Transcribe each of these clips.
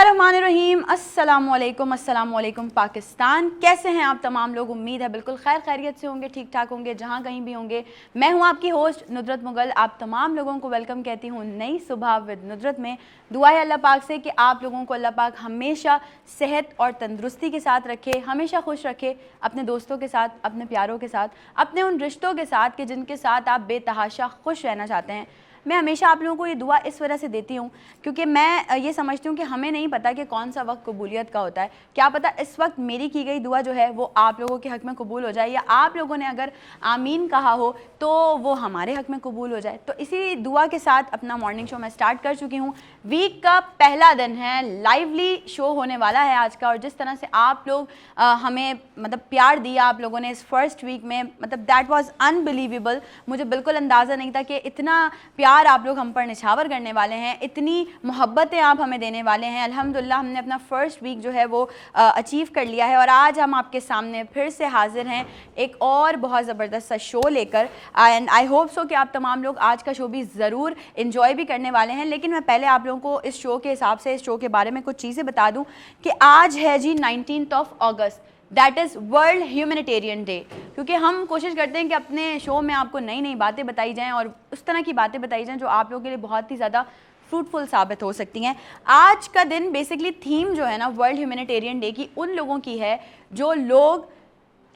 बिस्मिल्लाहिर्रहमानिर्रहीम। अस्सलामुअलैकुम पाकिस्तान। कैसे हैं आप तमाम लोग? उम्मीद है बिल्कुल खैर खैरियत से होंगे, ठीक ठाक होंगे जहाँ कहीं भी होंगे। मैं हूँ आपकी होस्ट नुदरत मुगल। आप तमाम लोगों को वेलकम कहती हूँ नई सुबह विद नुदरत में। दुआ है अल्लाह पाक से कि आप लोगों को अल्लाह पाक हमेशा सेहत और तंदुरुस्ती के साथ रखे, हमेशा खुश रखे, अपने दोस्तों के साथ, अपने प्यारों के साथ, अपने उन रिश्तों के साथ कि जिनके साथ आप बेतहाशा खुश रहना चाहते हैं। मैं हमेशा आप लोगों को ये दुआ इस वजह से देती हूँ क्योंकि मैं ये समझती हूँ कि हमें नहीं पता कि कौन सा वक्त कबूलियत का होता है। क्या पता इस वक्त मेरी की गई दुआ जो है वो आप लोगों के हक़ में कबूल हो जाए, या आप लोगों ने अगर आमीन कहा हो तो वो हमारे हक़ में कबूल हो जाए। तो इसी दुआ के साथ अपना मॉर्निंग शो मैं स्टार्ट कर चुकी हूँ। वीक का पहला दिन है, लाइवली शो होने वाला है आज का। और जिस तरह से आप लोग हमें मतलब प्यार दिया आप लोगों ने इस फर्स्ट वीक में, मतलब दैट वाज अनबिलीवेबल। मुझे बिल्कुल अंदाज़ा नहीं था कि इतना प्यार आप लोग हम पर निछावर करने वाले हैं, इतनी मोहब्बतें आप हमें देने वाले हैं। अल्हम्दुलिल्लाह हमने अपना फर्स्ट वीक जो है वो अचीव कर लिया है और आज हम आपके सामने फिर से हाजिर हैं एक और बहुत ज़बरदस्त सा शो लेकर। एंड आई होप सो कि आप तमाम लोग आज का शो भी ज़रूर इन्जॉय भी करने वाले हैं। लेकिन मैं पहले आप लोगों को इस शो के हिसाब से, इस शो के बारे में कुछ चीज़ें बता दूँ कि आज है जी 19 अगस्त, that is world humanitarian day. क्योंकि हम कोशिश करते हैं कि अपने शो में आपको नई नई बातें बताई जाएं और उस तरह की बातें बताई जाएं जो आप लोगों के लिए बहुत ही ज़्यादा फ्रूटफुल साबित हो सकती हैं। आज का दिन बेसिकली थीम जो है ना वर्ल्ड ह्यूमैनिटेरियन डे की उन लोगों की है जो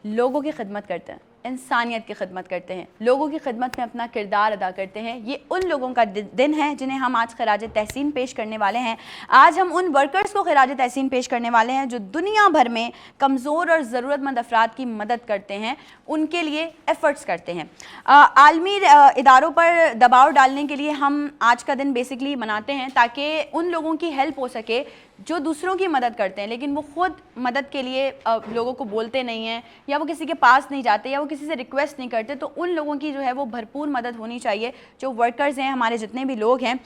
लोगों की खिदमत करते हैं, इंसानियत की खिदमत करते हैं, लोगों की खिदमत में अपना किरदार अदा करते हैं। ये उन लोगों का दिन है जिन्हें हम आज खराज तहसीन पेश करने वाले हैं। आज हम उन वर्कर्स को खराज तहसीन पेश करने वाले हैं जो दुनिया भर में कमज़ोर और ज़रूरतमंद अफराद की मदद करते हैं, उनके लिए एफ़र्ट्स करते हैं। आलमी इदारों पर दबाव डालने के लिए हम आज का दिन बेसिकली मनाते हैं ताकि उन लोगों की हेल्प हो सके जो दूसरों की मदद करते हैं लेकिन वो ख़ुद मदद के लिए लोगों को बोलते नहीं हैं, या वो किसी के पास नहीं जाते, या वो किसी से रिक्वेस्ट नहीं करते। तो उन लोगों की जो है वो भरपूर मदद होनी चाहिए। जो वर्कर्स हैं, हमारे जितने भी लोग हैं,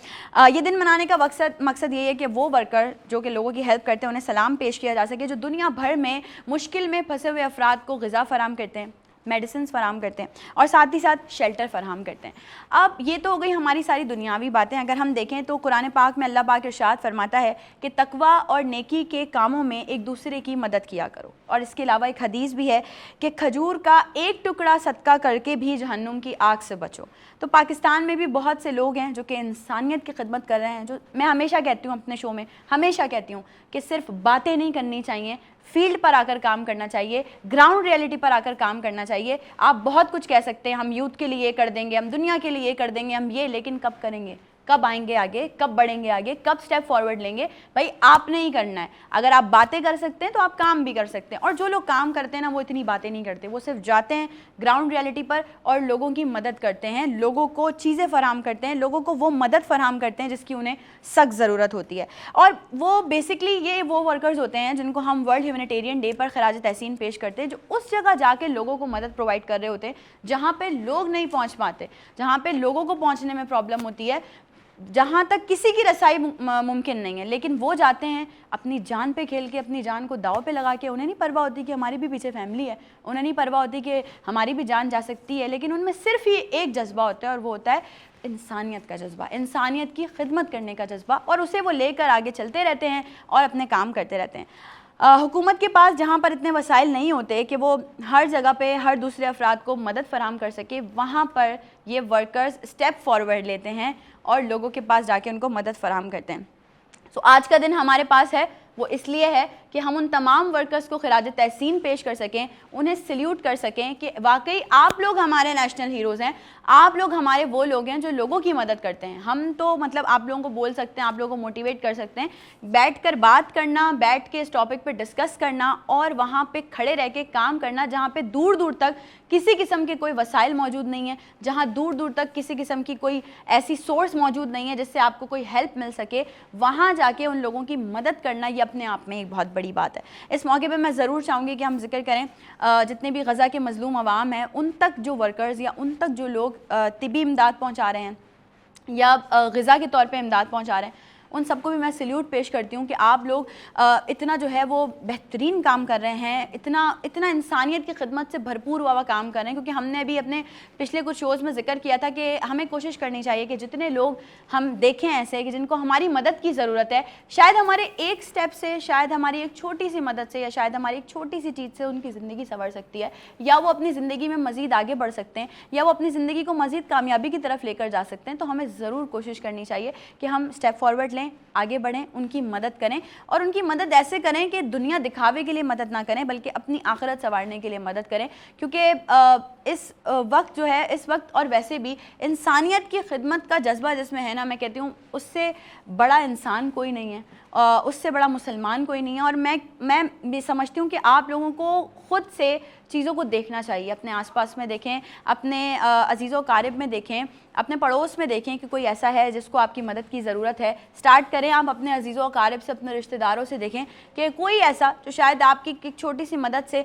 ये दिन मनाने का मकसद ये है कि वो वर्कर जो कि लोगों की हेल्प करते हैं उन्हें सलाम पेश किया जा सके, जो दुनिया भर में मुश्किल में फंसे हुए अफराद को ग़िज़ा फराहम करते हैं, मेडिसिन फराहम करते हैं और साथ ही साथ शेल्टर फराहम करते हैं। अब ये तो हो गई हमारी सारी दुनियावी बातें। अगर हम देखें तो कुरान पाक में अल्लाह पाक इरशाद फरमाता है कि तकवा और नेकी के कामों में एक दूसरे की मदद किया करो। और इसके अलावा एक हदीस भी है कि खजूर का एक टुकड़ा सदका करके भी जहन्नुम की आग से बचो। तो पाकिस्तान में भी बहुत से लोग हैं जो कि इंसानियत की खिदमत कर रहे हैं। जो मैं हमेशा कहती हूँ अपने शो में, हमेशा कहती हूँ कि सिर्फ बातें नहीं करनी चाहिए, फील्ड पर आकर काम करना चाहिए, ग्राउंड रियलिटी पर आकर काम करना चाहिए। आप बहुत कुछ कह सकते हैं, हम यूथ के लिए ये कर देंगे, हम दुनिया के लिए ये कर देंगे, हम ये, लेकिन कब करेंगे? कब आएंगे आगे? कब बढ़ेंगे आगे? कब स्टेप फॉरवर्ड लेंगे? भाई आपने ही करना है। अगर आप बातें कर सकते हैं तो आप काम भी कर सकते हैं। और जो लोग काम करते हैं ना वो इतनी बातें नहीं करते, वो सिर्फ जाते हैं ग्राउंड रियलिटी पर और लोगों की मदद करते हैं, लोगों को चीज़ें फराहम करते हैं, लोगों को वो मदद फराहम करते हैं जिसकी उन्हें सख्त ज़रूरत होती है। और वो बेसिकली ये वो वर्कर्स होते हैं जिनको हम वर्ल्ड ह्यूमैनिटेरियन डे पर खराज तहसीन पेश करते हैं, जो उस जगह जाके लोगों को मदद प्रोवाइड कर रहे होते हैं जहाँ पर लोग नहीं पहुँच पाते, जहाँ पर लोगों को पहुँचने में प्रॉब्लम होती है, जहाँ तक किसी की रसाई मुमकिन नहीं है। लेकिन वो जाते हैं अपनी जान पे खेल के, अपनी जान को दाव पे लगा के। उन्हें नहीं परवाह होती कि हमारी भी पीछे फैमिली है, उन्हें नहीं परवाह होती कि हमारी भी जान जा सकती है, लेकिन उनमें सिर्फ ही एक जज्बा होता है और वो होता है इंसानियत का जज्बा, इंसानियत की खिदमत करने का जज्बा। और उसे वो लेकर आगे चलते रहते हैं और अपने काम करते रहते हैं। हुकूमत के पास जहाँ पर इतने वसाइल नहीं होते कि वो हर जगह पे हर दूसरे अफराद को मदद फराहम कर सके, वहाँ पर ये वर्कर्स स्टेप फॉरवर्ड लेते हैं और लोगों के पास जाके उनको मदद फराहम करते हैं। सो आज का दिन हमारे पास है वो इसलिए है कि हम उन तमाम वर्कर्स को खराज तहसीन पेश कर सकें, उन्हें सल्यूट कर सकें कि वाकई आप लोग हमारे नेशनल हीरोज़ हैं, आप लोग हमारे वो लोग हैं जो लोगों की मदद करते हैं। हम तो मतलब आप लोगों को बोल सकते हैं, आप लोगों को मोटिवेट कर सकते हैं, बैठकर बात करना, बैठ के इस टॉपिक पे डिस्कस करना और वहाँ पे खड़े रह के काम करना जहाँ पे दूर दूर तक किसी किस्म के कोई वसाइल मौजूद नहीं है, जहाँ दूर दूर तक किसी किस्म की कोई ऐसी सोर्स मौजूद नहीं है जिससे आपको कोई हेल्प मिल सके, वहाँ जाके उन लोगों की मदद करना ये अपने आप में एक बहुत बड़ी बात है। इस मौके पे मैं ज़रूर चाहूँगी कि हम जिक्र करें जितने भी गज़ा के मज़लूम अवाम हैं उन तक जो वर्कर्स या उन तक जो लोग तिबी इमदाद पहुँचा रहे हैं या ग़िज़ा के तौर पे इमदाद पहुँचा रहे हैं, उन सबको भी मैं सल्यूट पेश करती हूँ कि आप लोग इतना जो है वो बेहतरीन काम कर रहे हैं, इतना इंसानियत की खिदमत से भरपूर हुआ काम कर रहे हैं। क्योंकि हमने भी अपने पिछले कुछ शोज़ में जिक्र किया था कि हमें कोशिश करनी चाहिए कि जितने लोग हम देखें ऐसे कि जिनको हमारी मदद की ज़रूरत है, शायद हमारे एक स्टेप से, शायद हमारी एक छोटी सी मदद से, या शायद हमारी एक छोटी सी चीज़ से उनकी ज़िंदगी संवर सकती है, या वो अपनी ज़िंदगी में मज़ीद आगे बढ़ सकते हैं, या वो अपनी ज़िंदगी को मज़ीद कामयाबी की तरफ लेकर जा सकते हैं। तो हमें ज़रूर कोशिश करनी चाहिए कि हम स्टेप फॉरवर्ड लें, आगे बढ़ें, उनकी मदद करें, और उनकी मदद ऐसे करें कि दुनिया दिखावे के लिए मदद ना करें बल्कि अपनी आखिरत संवारने के लिए मदद करें। क्योंकि इस वक्त जो है, इस वक्त और वैसे भी इंसानियत की खिदमत का जज्बा जिसमें है ना, मैं कहती हूँ उससे बड़ा इंसान कोई नहीं है, उससे बड़ा मुसलमान कोई नहीं है। और मैं भी समझती हूँ कि आप लोगों को ख़ुद से चीज़ों को देखना चाहिए, अपने आसपास में देखें, अपने अजीज़ो क़ारिब में देखें, अपने पड़ोस में देखें कि कोई ऐसा है जिसको आपकी मदद की ज़रूरत है। स्टार्ट करें आप अपने अजीज़ो क़ारिब से, अपने रिश्तेदारों से देखें कि कोई ऐसा जो शायद आपकी एक छोटी सी मदद से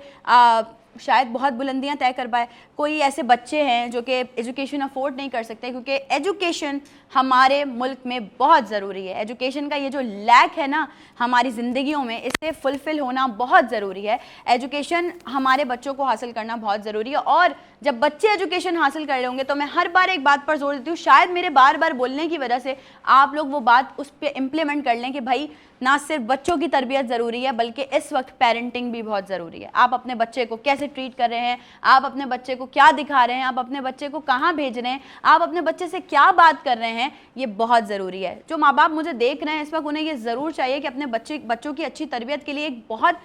शायद बहुत बुलंदियां तय कर पाए। कोई ऐसे बच्चे हैं जो कि एजुकेशन अफोर्ड नहीं कर सकते, क्योंकि एजुकेशन हमारे मुल्क में बहुत ज़रूरी है। एजुकेशन का ये जो लैक है ना हमारी ज़िंदगियों में, इससे फुलफ़िल होना बहुत ज़रूरी है। एजुकेशन हमारे बच्चों को हासिल करना बहुत ज़रूरी है। और जब बच्चे एजुकेशन हासिल कर लेंगे, तो मैं हर बार एक बात पर जोर देती हूँ, शायद मेरे बार बार बोलने की वजह से आप लोग वो बात उस पर इम्प्लीमेंट कर लें कि भाई ना सिर्फ बच्चों की तरबियत ज़रूरी है बल्कि इस वक्त पेरेंटिंग भी बहुत ज़रूरी है। आप अपने बच्चे को कैसे ट्रीट कर रहे हैं, आप अपने बच्चे को क्या दिखा रहे हैं, आप अपने बच्चे को कहाँ भेज रहे हैं, आप अपने बच्चे से क्या बात कर रहे हैं, ये बहुत ज़रूरी है। जो माँ बाप मुझे देख रहे हैं इस वक्त, उन्हें ये ज़रूर चाहिए कि अपने बच्चों की अच्छी तरबियत के लिए एक बहुत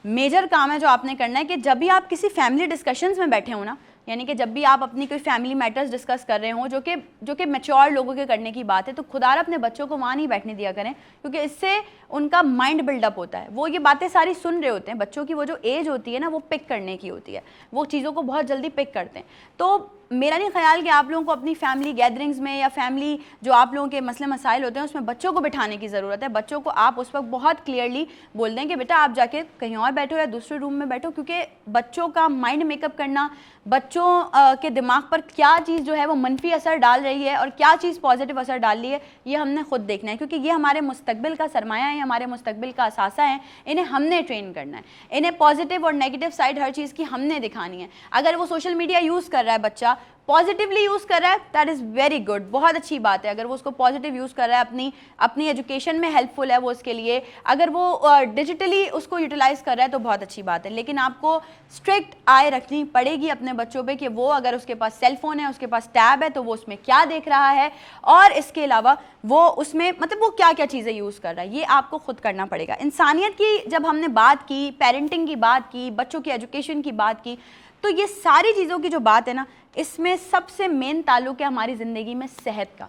मेजर काम है जो आपने करना है कि जब भी आप किसी फैमिली डिस्कशंस में बैठे हो ना, यानी कि जब भी आप अपनी कोई फैमिली मैटर्स डिस्कस कर रहे हो जो कि मैच्योर लोगों के करने की बात है, तो खुदारा अपने बच्चों को वहाँ नहीं बैठने दिया करें, क्योंकि इससे उनका माइंड बिल्डअप होता है। वो ये बातें सारी सुन रहे होते हैं। बच्चों की वो जो एज होती है ना, वो पिक करने की होती है, वो चीज़ों को बहुत जल्दी पिक करते हैं। तो मेरा नहीं ख्याल कि आप लोगों को अपनी फैमिली गैदरिंग्स में या फैमिली जो आप लोगों के मसले मसाइल होते हैं उसमें बच्चों को बिठाने की ज़रूरत है। बच्चों को आप उस वक्त बहुत क्लियरली बोल दें कि बेटा आप जाके कहीं और बैठो या दूसरे रूम में बैठो, क्योंकि बच्चों का माइंड मेकअप करना, बच्चों के दिमाग पर क्या चीज़ जो है वो मनफी असर डाल रही है और क्या चीज़ पॉजिटिव असर डाल रही है, ये हमने खुद देखना है। क्योंकि ये हमारे मुस्तकबिल का सरमाया है, हमारे मुस्तकबिल का असासा है। इन्हें हमने ट्रेन करना है, इन्हें पॉजिटिव और नेगेटिव साइड हर चीज़ की हमने दिखानी है। अगर वो सोशल मीडिया यूज़ कर रहा है, बच्चा पॉजिटिवली यूज़ कर रहा है, दैट इज़ वेरी गुड, बहुत अच्छी बात है। अगर वो उसको पॉजिटिव यूज़ कर रहा है, अपनी एजुकेशन में हेल्पफुल है वो उसके लिए, अगर वो डिजिटली उसको यूटिलाइज़ कर रहा है तो बहुत अच्छी बात है। लेकिन आपको स्ट्रिक्ट आय रखनी पड़ेगी अपने बच्चों पे कि वो अगर उसके पास सेल फ़ोन है, उसके पास टैब है, तो वो उसमें क्या देख रहा है और इसके अलावा वो उसमें मतलब वो क्या क्या चीज़ें यूज़ कर रहा है, ये आपको खुद करना पड़ेगा। इंसानियत की जब हमने बात की, पेरेंटिंग की बात की, बच्चों की एजुकेशन की बात की, तो ये सारी चीज़ों की जो बात है ना, इसमें सबसे मेन ताल्लुक है हमारी ज़िंदगी में सेहत का।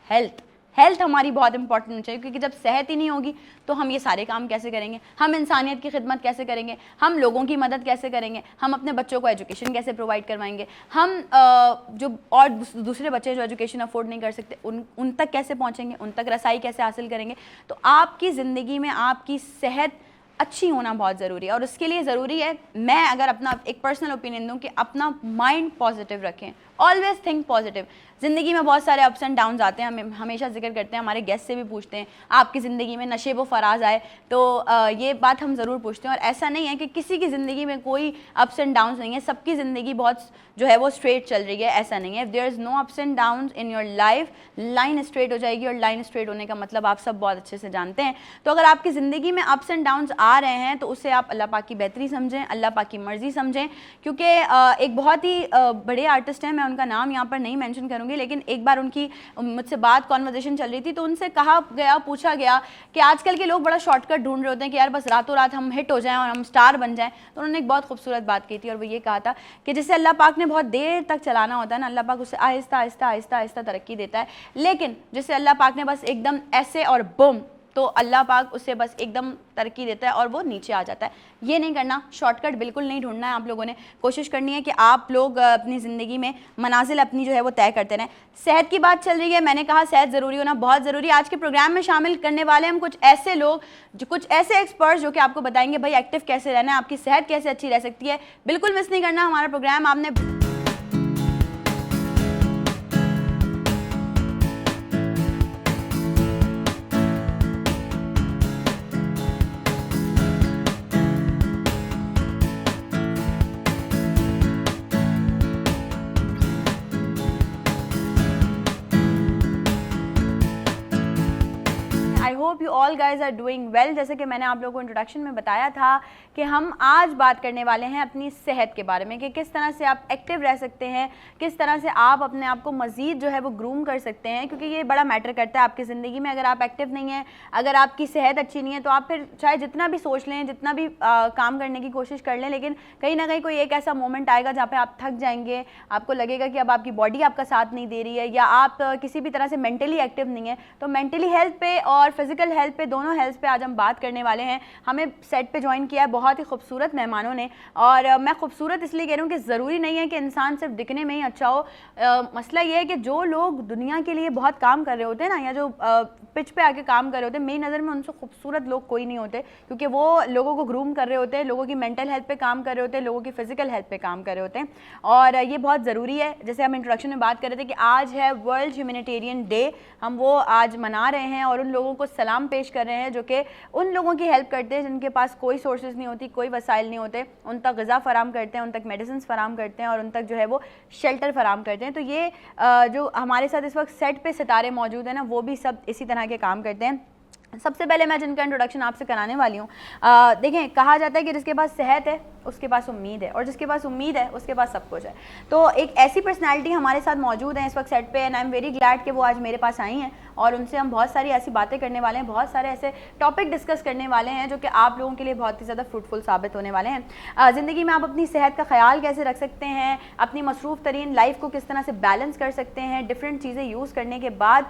हेल्थ हमारी बहुत इंपॉर्टेंट होनी चाहिए, क्योंकि जब सेहत ही नहीं होगी तो हम ये सारे काम कैसे करेंगे, हम इंसानियत की खिदमत कैसे करेंगे, हम लोगों की मदद कैसे करेंगे, हम अपने बच्चों को एजुकेशन कैसे प्रोवाइड करवाएंगे, हम जो और दूसरे बच्चे जो एजुकेशन अफोर्ड नहीं कर सकते उन तक कैसे पहुँचेंगे, उन तक रसाई कैसे हासिल करेंगे। तो आपकी ज़िंदगी में आपकी सेहत अच्छी होना बहुत ज़रूरी है। और उसके लिए ज़रूरी है, मैं अगर अपना एक पर्सनल ओपिनियन दूं, कि अपना माइंड पॉजिटिव रखें, ऑलवेज थिंक पॉजिटिव। ज़िंदगी में बहुत सारे अप्स एंड डाउन्स आते हैं, हम हमेशा जिक्र करते हैं, हमारे गेस्ट से भी पूछते हैं आपकी ज़िंदगी में नशे व फराज आए, तो ये बात हम ज़रूर पूछते हैं। और ऐसा नहीं है कि किसी की ज़िंदगी में कोई अप्स एंड डाउन्स नहीं है, सबकी ज़िंदगी बहुत जो है वो स्ट्रेट चल रही है, ऐसा नहीं है। If there is no ups and downs in your life, line straight हो जाएगी, और लाइन स्ट्रेट होने का मतलब आप सब बहुत अच्छे से जानते हैं। तो अगर आपकी ज़िंदगी में अप्स एंड डाउन्स आ रहे हैं तो उसे आप अल्लाह पाक की बेहतरी समझें, अल्लाह पाक की मर्ज़ी समझें। क्योंकि एक बहुत ही बड़े आर्टिस्ट हैं, मैं उनका नाम यहाँ पर नहीं मेंशन करूँगी, लेकिन एक बार उनकी मुझसे बात कॉन्वर्जेशन चल रही थी, तो उनसे पूछा गया कि आजकल के लोग बड़ा शॉर्टकट ढूंढ रहे होते हैं कि यार बस रातों रात हम हिट हो जाएं और हम स्टार बन जाएं। तो उन्होंने एक बहुत खूबसूरत बात की थी, और वो ये कहा था कि जिसे अल्लाह पाक ने बहुत देर तक चलाना होता है ना, अल्लाह पाक उसे आहिस्ता आहिस्ता आहिस्ता आहिस्ता तरक्की देता है। लेकिन जिसे अल्लाह पाक ने बस एकदम ऐसे और बूम, तो अल्लाह पाक उसे बस एकदम तरक्की देता है और वो नीचे आ जाता है। ये नहीं करना, शॉर्टकट बिल्कुल नहीं ढूंढना है। आप लोगों ने कोशिश करनी है कि आप लोग अपनी ज़िंदगी में मनाजिल अपनी जो है वो तय करते रहें। सेहत की बात चल रही है, मैंने कहा सेहत ज़रूरी होना बहुत ज़रूरी है। आज के प्रोग्राम में शामिल करने वाले हम कुछ ऐसे लोग, कुछ ऐसे एक्सपर्ट्स जो कि आपको बताएंगे भाई एक्टिव कैसे रहना है, आपकी सेहत कैसे अच्छी रह सकती है। बिल्कुल मिस नहीं करना हमारा प्रोग्राम। आपने you all guys are doing well. जैसे कि मैंने आप लोगों को इंट्रोडक्शन में बताया था कि हम आज बात करने वाले हैं अपनी सेहत के बारे में कि किस तरह से आप एक्टिव रह सकते हैं, किस तरह से आप अपने आप को मज़ीद जो है वो ग्रूम कर सकते हैं, क्योंकि ये बड़ा मैटर करता है आपकी ज़िंदगी में। अगर आप एक्टिव नहीं हैं, अगर आपकी सेहत अच्छी नहीं है, तो आप फिर चाहे जितना भी सोच लें, जितना भी काम करने की कोशिश कर लें, लेकिन कहीं ना कहीं कोई एक ऐसा मोमेंट आएगा जहाँ पे आप थक जाएंगे, आपको लगेगा कि अब आपकी बॉडी आपका साथ नहीं दे रही है, या आप किसी भी तरह से मेंटली एक्टिव नहीं है। तो मेंटली हेल्थ पे और फिजिकल हेल्थ पे, दोनों हेल्थ पे आज हम बात करने वाले हैं। हमें सेट पे ज्वाइन किया है बहुत ही खूबसूरत मेहमानों ने, और मैं खूबसूरत इसलिए कह रही हूँ कि ज़रूरी नहीं है कि इंसान सिर्फ दिखने में ही अच्छा हो। मसला ये है कि जो लोग दुनिया के लिए बहुत काम कर रहे होते हैं ना, या जो पिच पे आके काम कर रहे होते हैं, मेरी नज़र में उनसे खूबसूरत लोग कोई नहीं होते, क्योंकि वो लोगों को ग्रूम कर रहे होते हैं, लोगों की मेंटल हेल्थ पे काम कर रहे होते हैं, लोगों की फिजिकल हेल्थ पे काम कर रहे होते हैं। और ये बहुत ज़रूरी है। जैसे हम इंट्रोडक्शन में बात कर रहे थे कि आज है वर्ल्ड ह्यूमैनिटेरियन डे, हम वो आज मना रहे हैं और उन लोगों को सलाम पेश कर रहे हैं जो कि उन लोगों की हेल्प करते हैं जिनके पास कोई सोर्सेज नहीं होती, कोई वसाइल नहीं होते, उन तक ग़िज़ा फराम करते हैं, उन तक मेडिसिन फराम करते हैं और उन तक जो है वो शेल्टर फराम करते हैं। तो ये जो हमारे साथ इस वक्त सेट पे सितारे मौजूद हैं ना, वो भी सब इसी तरह के काम करते हैं। सबसे पहले मैं जिनका इंट्रोडक्शन आपसे कराने वाली हूँ, देखें, कहा जाता है कि जिसके पास सेहत है उसके पास उम्मीद है, और जिसके पास उम्मीद है उसके पास सब कुछ है। तो एक ऐसी पर्सनालिटी हमारे साथ मौजूद है इस वक्त सेट पे, and I am very glad कि वो आज मेरे पास आई हैं और उनसे हम बहुत सारी ऐसी बातें करने वाले हैं, बहुत सारे ऐसे टॉपिक डिस्कस करने वाले हैं जो कि आप लोगों के लिए बहुत ही ज़्यादा फ्रूटफुल साबित होने वाले हैं। ज़िंदगी में आप अपनी सेहत का ख्याल कैसे रख सकते हैं, अपनी मसरूफ़ तरीन लाइफ को किस तरह से बैलेंस कर सकते हैं, डिफरेंट चीज़ें यूज़ करने के बाद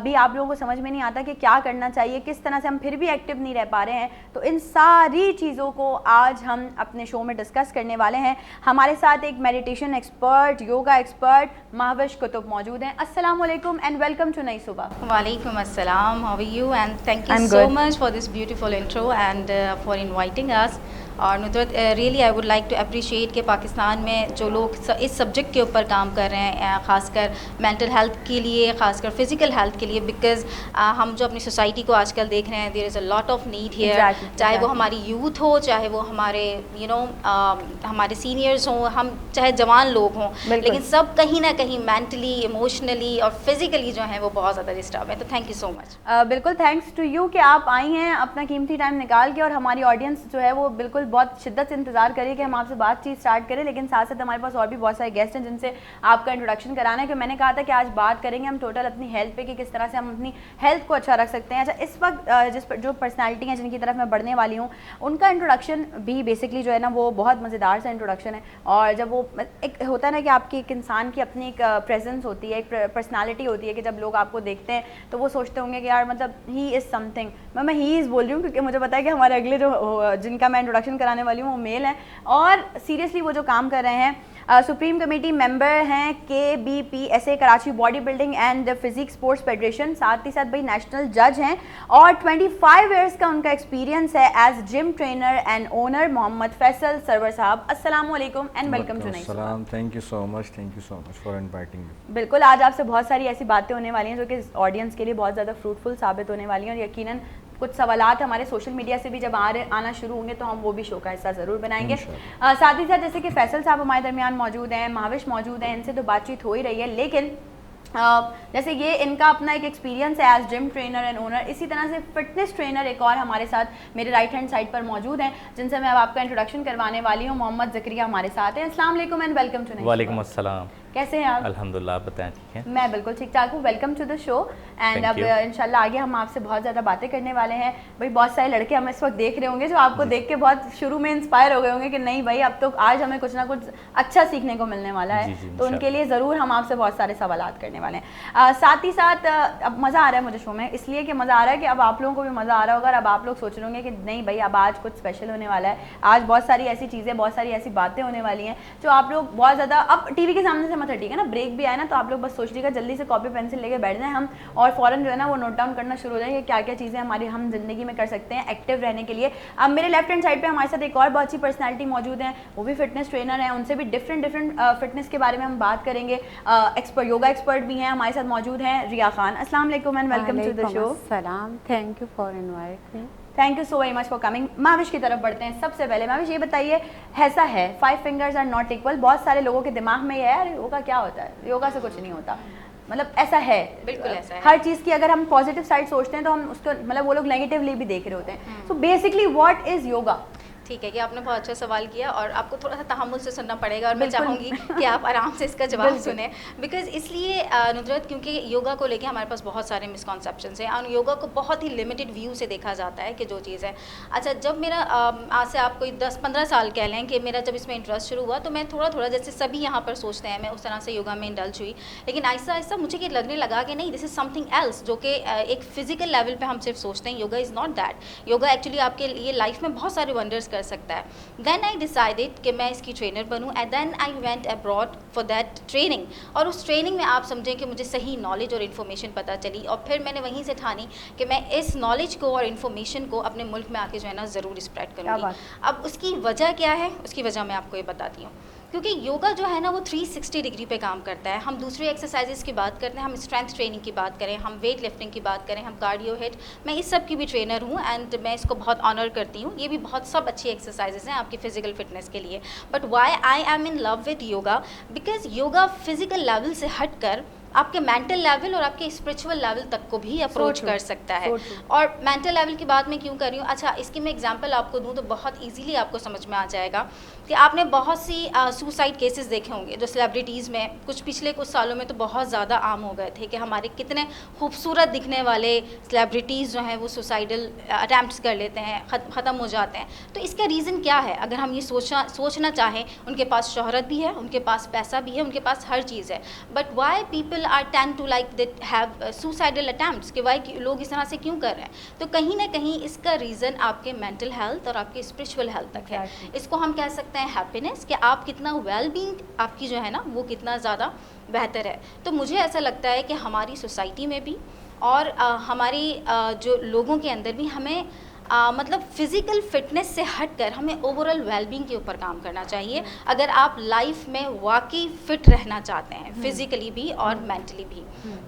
भी आप लोगों को समझ में नहीं आता कि क्या करना चाहिए, किस तरह से हम फिर भी एक्टिव नहीं रह पा रहे हैं। तो इन सारी चीज़ों को आज हम अपने शो में डिस्कस करने वाले हैं। हमारे साथ एक meditation expert, yoga expert Mahvish Qutub मौजूद हैं। अस्सलाम वालेकुम एंड वेलकम टू नई सुबह। Walaikum assalam. How are you? And thank you so much for this beautiful intro and for inviting us. और Nudrat, really I would like to appreciate कि पाकिस्तान में जो लोग इस सब्जेक्ट के ऊपर काम कर रहे हैं, ख़ासकर मेंटल हेल्थ के लिए, ख़ासकर फिज़िकल हेल्थ के लिए, बिकॉज़ हम जो अपनी सोसाइटी को आजकल देख रहे हैं, there is a lot of need here, चाहे वो हमारी यूथ हो, चाहे वो हमारे हमारे सीनियर्स हों, हम चाहे जवान लोग हों, लेकिन सब कहीं ना कहीं मेंटली, इमोशनली और फिज़िकली जो है वो बहुत ज़्यादा डिस्टर्ब है। तो थैंक यू सो मच। बिल्कुल, थैंक्स टू यू कि आप आई हैं अपना कीमती टाइम निकाल के, और हमारी ऑडियंस जो है वो बिल्कुल बहुत शिद्दत से इंतजार करिए कि हम आपसे बातचीत स्टार्ट करें। लेकिन साथ साथ हमारे पास और भी बहुत सारे गेस्ट हैं जिनसे आपका इंट्रोडक्शन कराना है, कि मैंने कहा था कि आज बात करेंगे हम टोटल अपनी हेल्थ पे कि किस तरह से हम अपनी हेल्थ को अच्छा रख सकते हैं। अच्छा, इस वक्त जो पर्सनैलिटी हैं जिनकी तरफ मैं बढ़ने वाली हूँ, उनका इंट्रोडक्शन भी बेसिकली जो है ना वो बहुत मज़ेदार सा इंट्रोडक्शन है। और जब वो एक होता है ना कि आपकी एक इंसान की अपनी एक प्रेजेंस होती है, एक पर्सनैलिटी होती है, कि जब लोग आपको देखते हैं तो वो सोचते होंगे कि यार मतलब ही इज़ समथिंग। मैं ही इज़ बोल रही हूँ क्योंकि मुझे पता है कि हमारे अगले जो जिनका मैं इंट्रोडक्शन कराने वाली हूँ वो मेल हैं, और सीरियसली वो जो काम कर रहे हैं, सुप्रीम कमेटी मेंबर हैं KBPSA Karachi body building and physique sports federation, साथ ही साथ भाई नेशनल जज हैं, और 25 इयर्स का उनका एक्सपीरियंस है as gym trainer and owner. Mohammad Faisal Sarwar sahab, अस्सलाम वालेकुम and welcome to Nai Subah. Thank you so much for inviting me. बिल्कुल, आज आपसे बहुत सारी ऐसी बातें होने वाली हैं जो कि ऑडियंस के लिए बहुत ज़्यादा फ्रूटफुल साबित होने वाली हैं, और यकीनन कुछ सवालात हमारे सोशल मीडिया से भी जब आना शुरू होंगे तो हम वो भी शो का हिस्सा ज़रूर बनाएंगे। साथ ही साथ जैसे कि फैसल साहब हमारे दरमियान मौजूद हैं, महविश मौजूद हैं, इनसे तो बातचीत हो ही रही है, लेकिन जैसे ये इनका अपना एक एक्सपीरियंस है as gym trainer and owner, इसी तरह से फिटनेस ट्रेनर एक और हमारे साथ मेरे राइट हैंड साइड पर मौजूद हैं, जिनसे मैं अब आपका इंट्रोडक्शन करवाने वाली हूँ। मोहम्मद ज़करिया हमारे साथ हैं। अस्सलाम वालेकुम एंड वेलकम टू। वालेकुम अस्सलाम, कैसे हैं आप? अल्हम्दुलिल्लाह, आप बताएं ठीक है? मैं बिल्कुल ठीक ठाक हूँ। Welcome to the show. And अब इंशाल्लाह आगे हम आपसे बहुत ज़्यादा बातें करने वाले हैं। भाई बहुत सारे लड़के हम इस वक्त देख रहे होंगे जो आपको देख के बहुत शुरू में इंस्पायर हो गए होंगे कि नहीं भाई अब तो आज हमें कुछ ना कुछ अच्छा सीखने को मिलने वाला है, तो उनके लिए ज़रूर हम आपसे बहुत सारे सवालात करने वाले हैं। साथ ही साथ अब मज़ा आ रहा है मुझे शो में, इसलिए कि मज़ा आ रहा है कि अब आप लोगों को भी मज़ा आ रहा होगा, और अब आप लोग सोच रहे होंगे कि नहीं भाई अब आज कुछ स्पेशल होने वाला है, आज बहुत सारी ऐसी चीज़ें, बहुत सारी ऐसी बातें होने वाली हैं जो आप लोग बहुत ज़्यादा अब टीवी के सामने से मत हटिएगा ना, ब्रेक भी आए ना तो आप लोग बस सोच लीजिएगा जल्दी से कॉपी पेंसिल लेके बैठ जाएं हम, और फ़ौरन जो है ना वो नोट डाउन करना शुरू हो जाएंगे क्या क्या चीज़ें हमारी हम ज़िंदगी में कर सकते हैं एक्टिव रहने के लिए। अब मेरे लेफ्ट हैंड साइड पे हमारे साथ एक और बहुत अच्छी पर्सनैलिटी मौजूद है, वो भी फिटनेस ट्रेनर हैं, उनसे भी डिफरेंट फिटनेस के बारे में हम बात करेंगे। एक्सपर्ट योगा एक्सपर्ट भी हैं हमारे साथ मौजूद हैं, रिया खान। अस्सलाम वालेकुम and welcome to the show. सलाम, thank you for invite me. Thank you so very much for coming. Mahwish की तरफ बढ़ते हैं। सबसे पहले महविश ये बताइए, ऐसा है 5 फिंगर्स आर नॉट इक्वल, बहुत सारे लोगों के दिमाग में ये है यार योगा क्या होता है, योगा से कुछ नहीं होता, मतलब ऐसा है, बिल्कुल ऐसा है। हर चीज़ की अगर हम पॉजिटिव साइड सोचते हैं तो हम उसको मतलब वो लोग नेगेटिवली भी देख रहे होते हैं। So basically what is yoga? ठीक है कि आपने बहुत अच्छा सवाल किया और आपको थोड़ा सा तहम्मुल से सुनना पड़ेगा और मैं बिल्कुल। चाहूँगी कि आप आराम से इसका जवाब बिल्कुल। सुने, बिकॉज इसलिए नुसरत, क्योंकि योगा को लेके हमारे पास बहुत सारे मिसकॉन्सेप्शंस हैं और योगा को बहुत ही लिमिटेड व्यू से देखा जाता है कि जो चीज़ है। अच्छा, जब मेरा आज से आप कोई 10-15 साल कह लें कि मेरा जब इसमें इंटरेस्ट शुरू हुआ तो मैं थोड़ा थोड़ा जैसे सभी यहाँ पर सोचते हैं मैं उस तरह से योगा में इंडल्ज हुई, लेकिन आहिस्ता आहिस्ता मुझे ये लगने लगा कि नहीं, दिस इज़ समथिंग एल्स, जो कि एक फिजिकल लेवल पे हम सिर्फ सोचते हैं। Yoga is not that. Yoga actually आपके लिए लाइफ में बहुत सारे वंडर्स कर सकता है। Then I decided कि मैं इसकी trainer बनूं and then I went abroad for that training। और उस ट्रेनिंग में आप समझें कि मुझे सही नॉलेज और इन्फॉर्मेशन पता चली और फिर मैंने वहीं से ठानी कि मैं इस नॉलेज को और इन्फॉर्मेशन को अपने मुल्क में आके जो है ना ज़रूर स्प्रेड करूँगी। अब उसकी वजह क्या है, उसकी वजह मैं आपको ये बताती हूँ। क्योंकि योगा जो है ना वो 360 डिग्री पे काम करता है। हम दूसरे एक्सरसाइजेस की बात करते हैं, हम स्ट्रेंथ ट्रेनिंग की बात करें, हम वेट लिफ्टिंग की बात करें, हम कार्डियो हिट, मैं इस सब की भी ट्रेनर हूँ एंड मैं इसको बहुत ऑनर करती हूँ। ये भी बहुत सब अच्छी एक्सरसाइजेस हैं आपकी फ़िज़िकल फिटनेस के लिए। But why I am in love with yoga, because yoga physical level से हट कर आपके मेंटल लेवल और आपके स्पिरिचुअल लेवल तक को भी अप्रोच कर सकता है। और मेंटल लेवल की बात मैं क्यों कर रही हूँ, अच्छा इसकी मैं एग्जांपल आपको दूँ तो बहुत इजीली आपको समझ में आ जाएगा कि आपने बहुत सी सुसाइड केसेस देखे होंगे जो सेलिब्रिटीज़ में पिछले कुछ सालों में तो बहुत ज़्यादा आम हो गए थे कि हमारे कितने खूबसूरत दिखने वाले सेलिब्रिटीज़ जो हैं वो सुसाइडल अटैम्प्ट्स कर लेते हैं, ख़त्म हो जाते हैं। तो इसका रीज़न क्या है? अगर हम ये सोचना चाहें, उनके पास शोहरत भी है, उनके पास पैसा भी है, उनके पास हर चीज़ है, but why people are tend to like that have suicidal attempts, कि वाई लोग इस तरह से क्यों कर रहे हैं? तो कहीं ना कहीं इसका रीज़न आपके मेंटल हेल्थ और आपके स्पिरिचुअल हेल्थ तक है। इसको हम कह सकते हैं हैप्पीनेस, कि आप कितना वेल बीइंग आपकी जो है ना वो कितना ज़्यादा बेहतर है। तो मुझे ऐसा लगता है कि हमारी सोसाइटी में भी और हमारी जो लोगों के अंदर भी हमें मतलब फ़िज़िकल फिटनेस से हटकर हमें ओवरऑल वेलबींग के ऊपर काम करना चाहिए अगर आप लाइफ में वाकई फ़िट रहना चाहते हैं, फिज़िकली भी और मेंटली भी।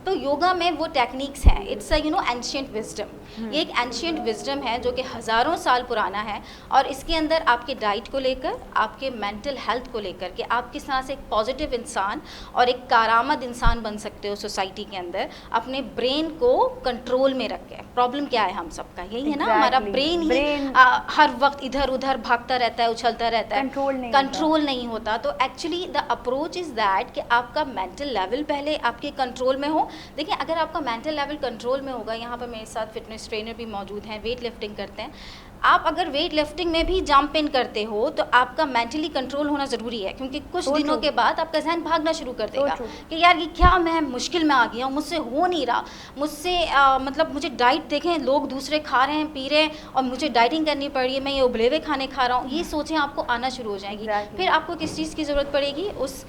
तो योगा में वो टेक्निक्स हैं, इट्स अ एंशिएंट विजडम। ये एक एंशिएंट विजडम है जो कि हज़ारों साल पुराना है और इसके अंदर आपके डाइट को लेकर, आपके मेंटल हेल्थ को लेकर कि आप किस तरह से एक पॉजिटिव इंसान और एक कारामद इंसान बन सकते हो सोसाइटी के अंदर, अपने ब्रेन को कंट्रोल में रख के। प्रॉब्लम क्या है हम सबका, यही है ना, हमारा ब्रेन ही हर वक्त इधर उधर भागता रहता है, उछलता रहता है, कंट्रोल नहीं होता। तो actually the approach is that कि आपका मेंटल लेवल पहले आपके कंट्रोल में हो। देखिए, अगर आपका मेंटल लेवल कंट्रोल में होगा, यहाँ पर मेरे साथ फिटनेस ट्रेनर भी मौजूद हैं, वेट लिफ्टिंग करते हैं, आप अगर वेट लिफ्टिंग में भी जंप इन करते हो तो आपका मेंटली कंट्रोल होना ज़रूरी है, क्योंकि कुछ दिनों के बाद आपका जहन भागना शुरू कर देगा कि यार ये क्या, मैं मुश्किल में आ गया हूँ, मुझसे हो नहीं रहा, मुझसे मतलब मुझे डाइट देखें, लोग दूसरे खा रहे हैं, पी रहे हैं और मुझे डाइटिंग करनी पड़ रही है, मैं ये उबले हुए खाने खा रहा हूँ, ये सोचें आपको आना शुरू हो जाएगी। फिर आपको किस चीज़ की ज़रूरत पड़ेगी? उस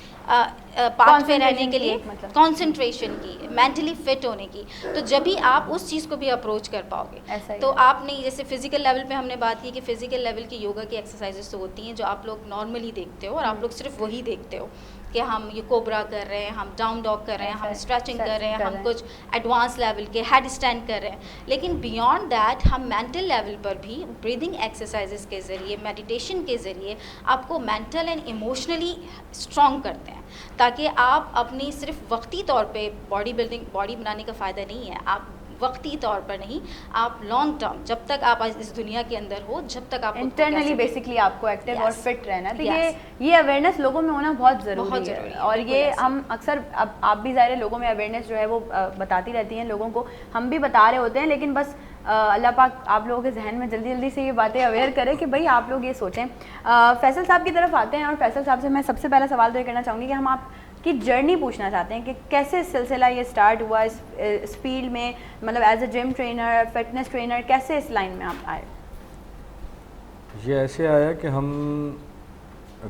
पाथ पे रहने के लिए, कॉन्सेंट्रेशन की, मेंटली फिट होने की। तो जब भी आप उस चीज़ को भी अप्रोच कर पाओगे। तो आपने जैसे फिजिकल लेवल पे हमने बात की कि फिजिकल लेवल की योगा की एक्सरसाइजेस तो होती हैं जो आप लोग नॉर्मली देखते हो और आप लोग सिर्फ वही देखते हो कि हम ये कोबरा कर रहे हैं, हम डाउन डॉग कर रहे हैं, हम स्ट्रेचिंग कर रहे हैं, हम कुछ एडवांस लेवल के हेड स्टैंड कर रहे हैं। लेकिन बियॉन्ड दैट हम मेंटल लेवल पर भी ब्रीदिंग एक्सरसाइजेस के ज़रिए, मेडिटेशन के ज़रिए आपको मेंटल एंड इमोशनली स्ट्रॉन्ग करते हैं, ताकि आप अपनी सिर्फ वक्ती तौर पे बॉडी बनाने का फ़ायदा नहीं है, आप वक्ती तौर पर नहीं, आप लॉन्ग टर्म, जब तक आप इस दुनिया के अंदर हो, जब तक आप इंटरनली बेसिकली आपको एक्टिव और फिट रहना है। तो ये अवेयरनेस लोगों में होना बहुत ज़रूरी है और ये हम अक्सर, अब आप भी ज़ाहिर है लोगों में अवेयरनेस जो है वो बताती रहती हैं लोगों को, हम भी बता रहे होते हैं, लेकिन बस अल्लाह पाक आप लोगों के जहन में जल्दी जल्दी से ये बातें अवेयर करें कि भाई आप लोग ये सोचें। फैसल साहब की तरफ आते हैं और फैसल साहब से मैं सबसे पहला सवाल तो ये करना चाहूँगी कि हम आप की जर्नी पूछना चाहते हैं कि कैसे सिलसिला ये स्टार्ट हुआ इस फील्ड में, मतलब as a gym trainer, fitness trainer, कैसे इस लाइन में आप आए? ये ऐसे आया कि हम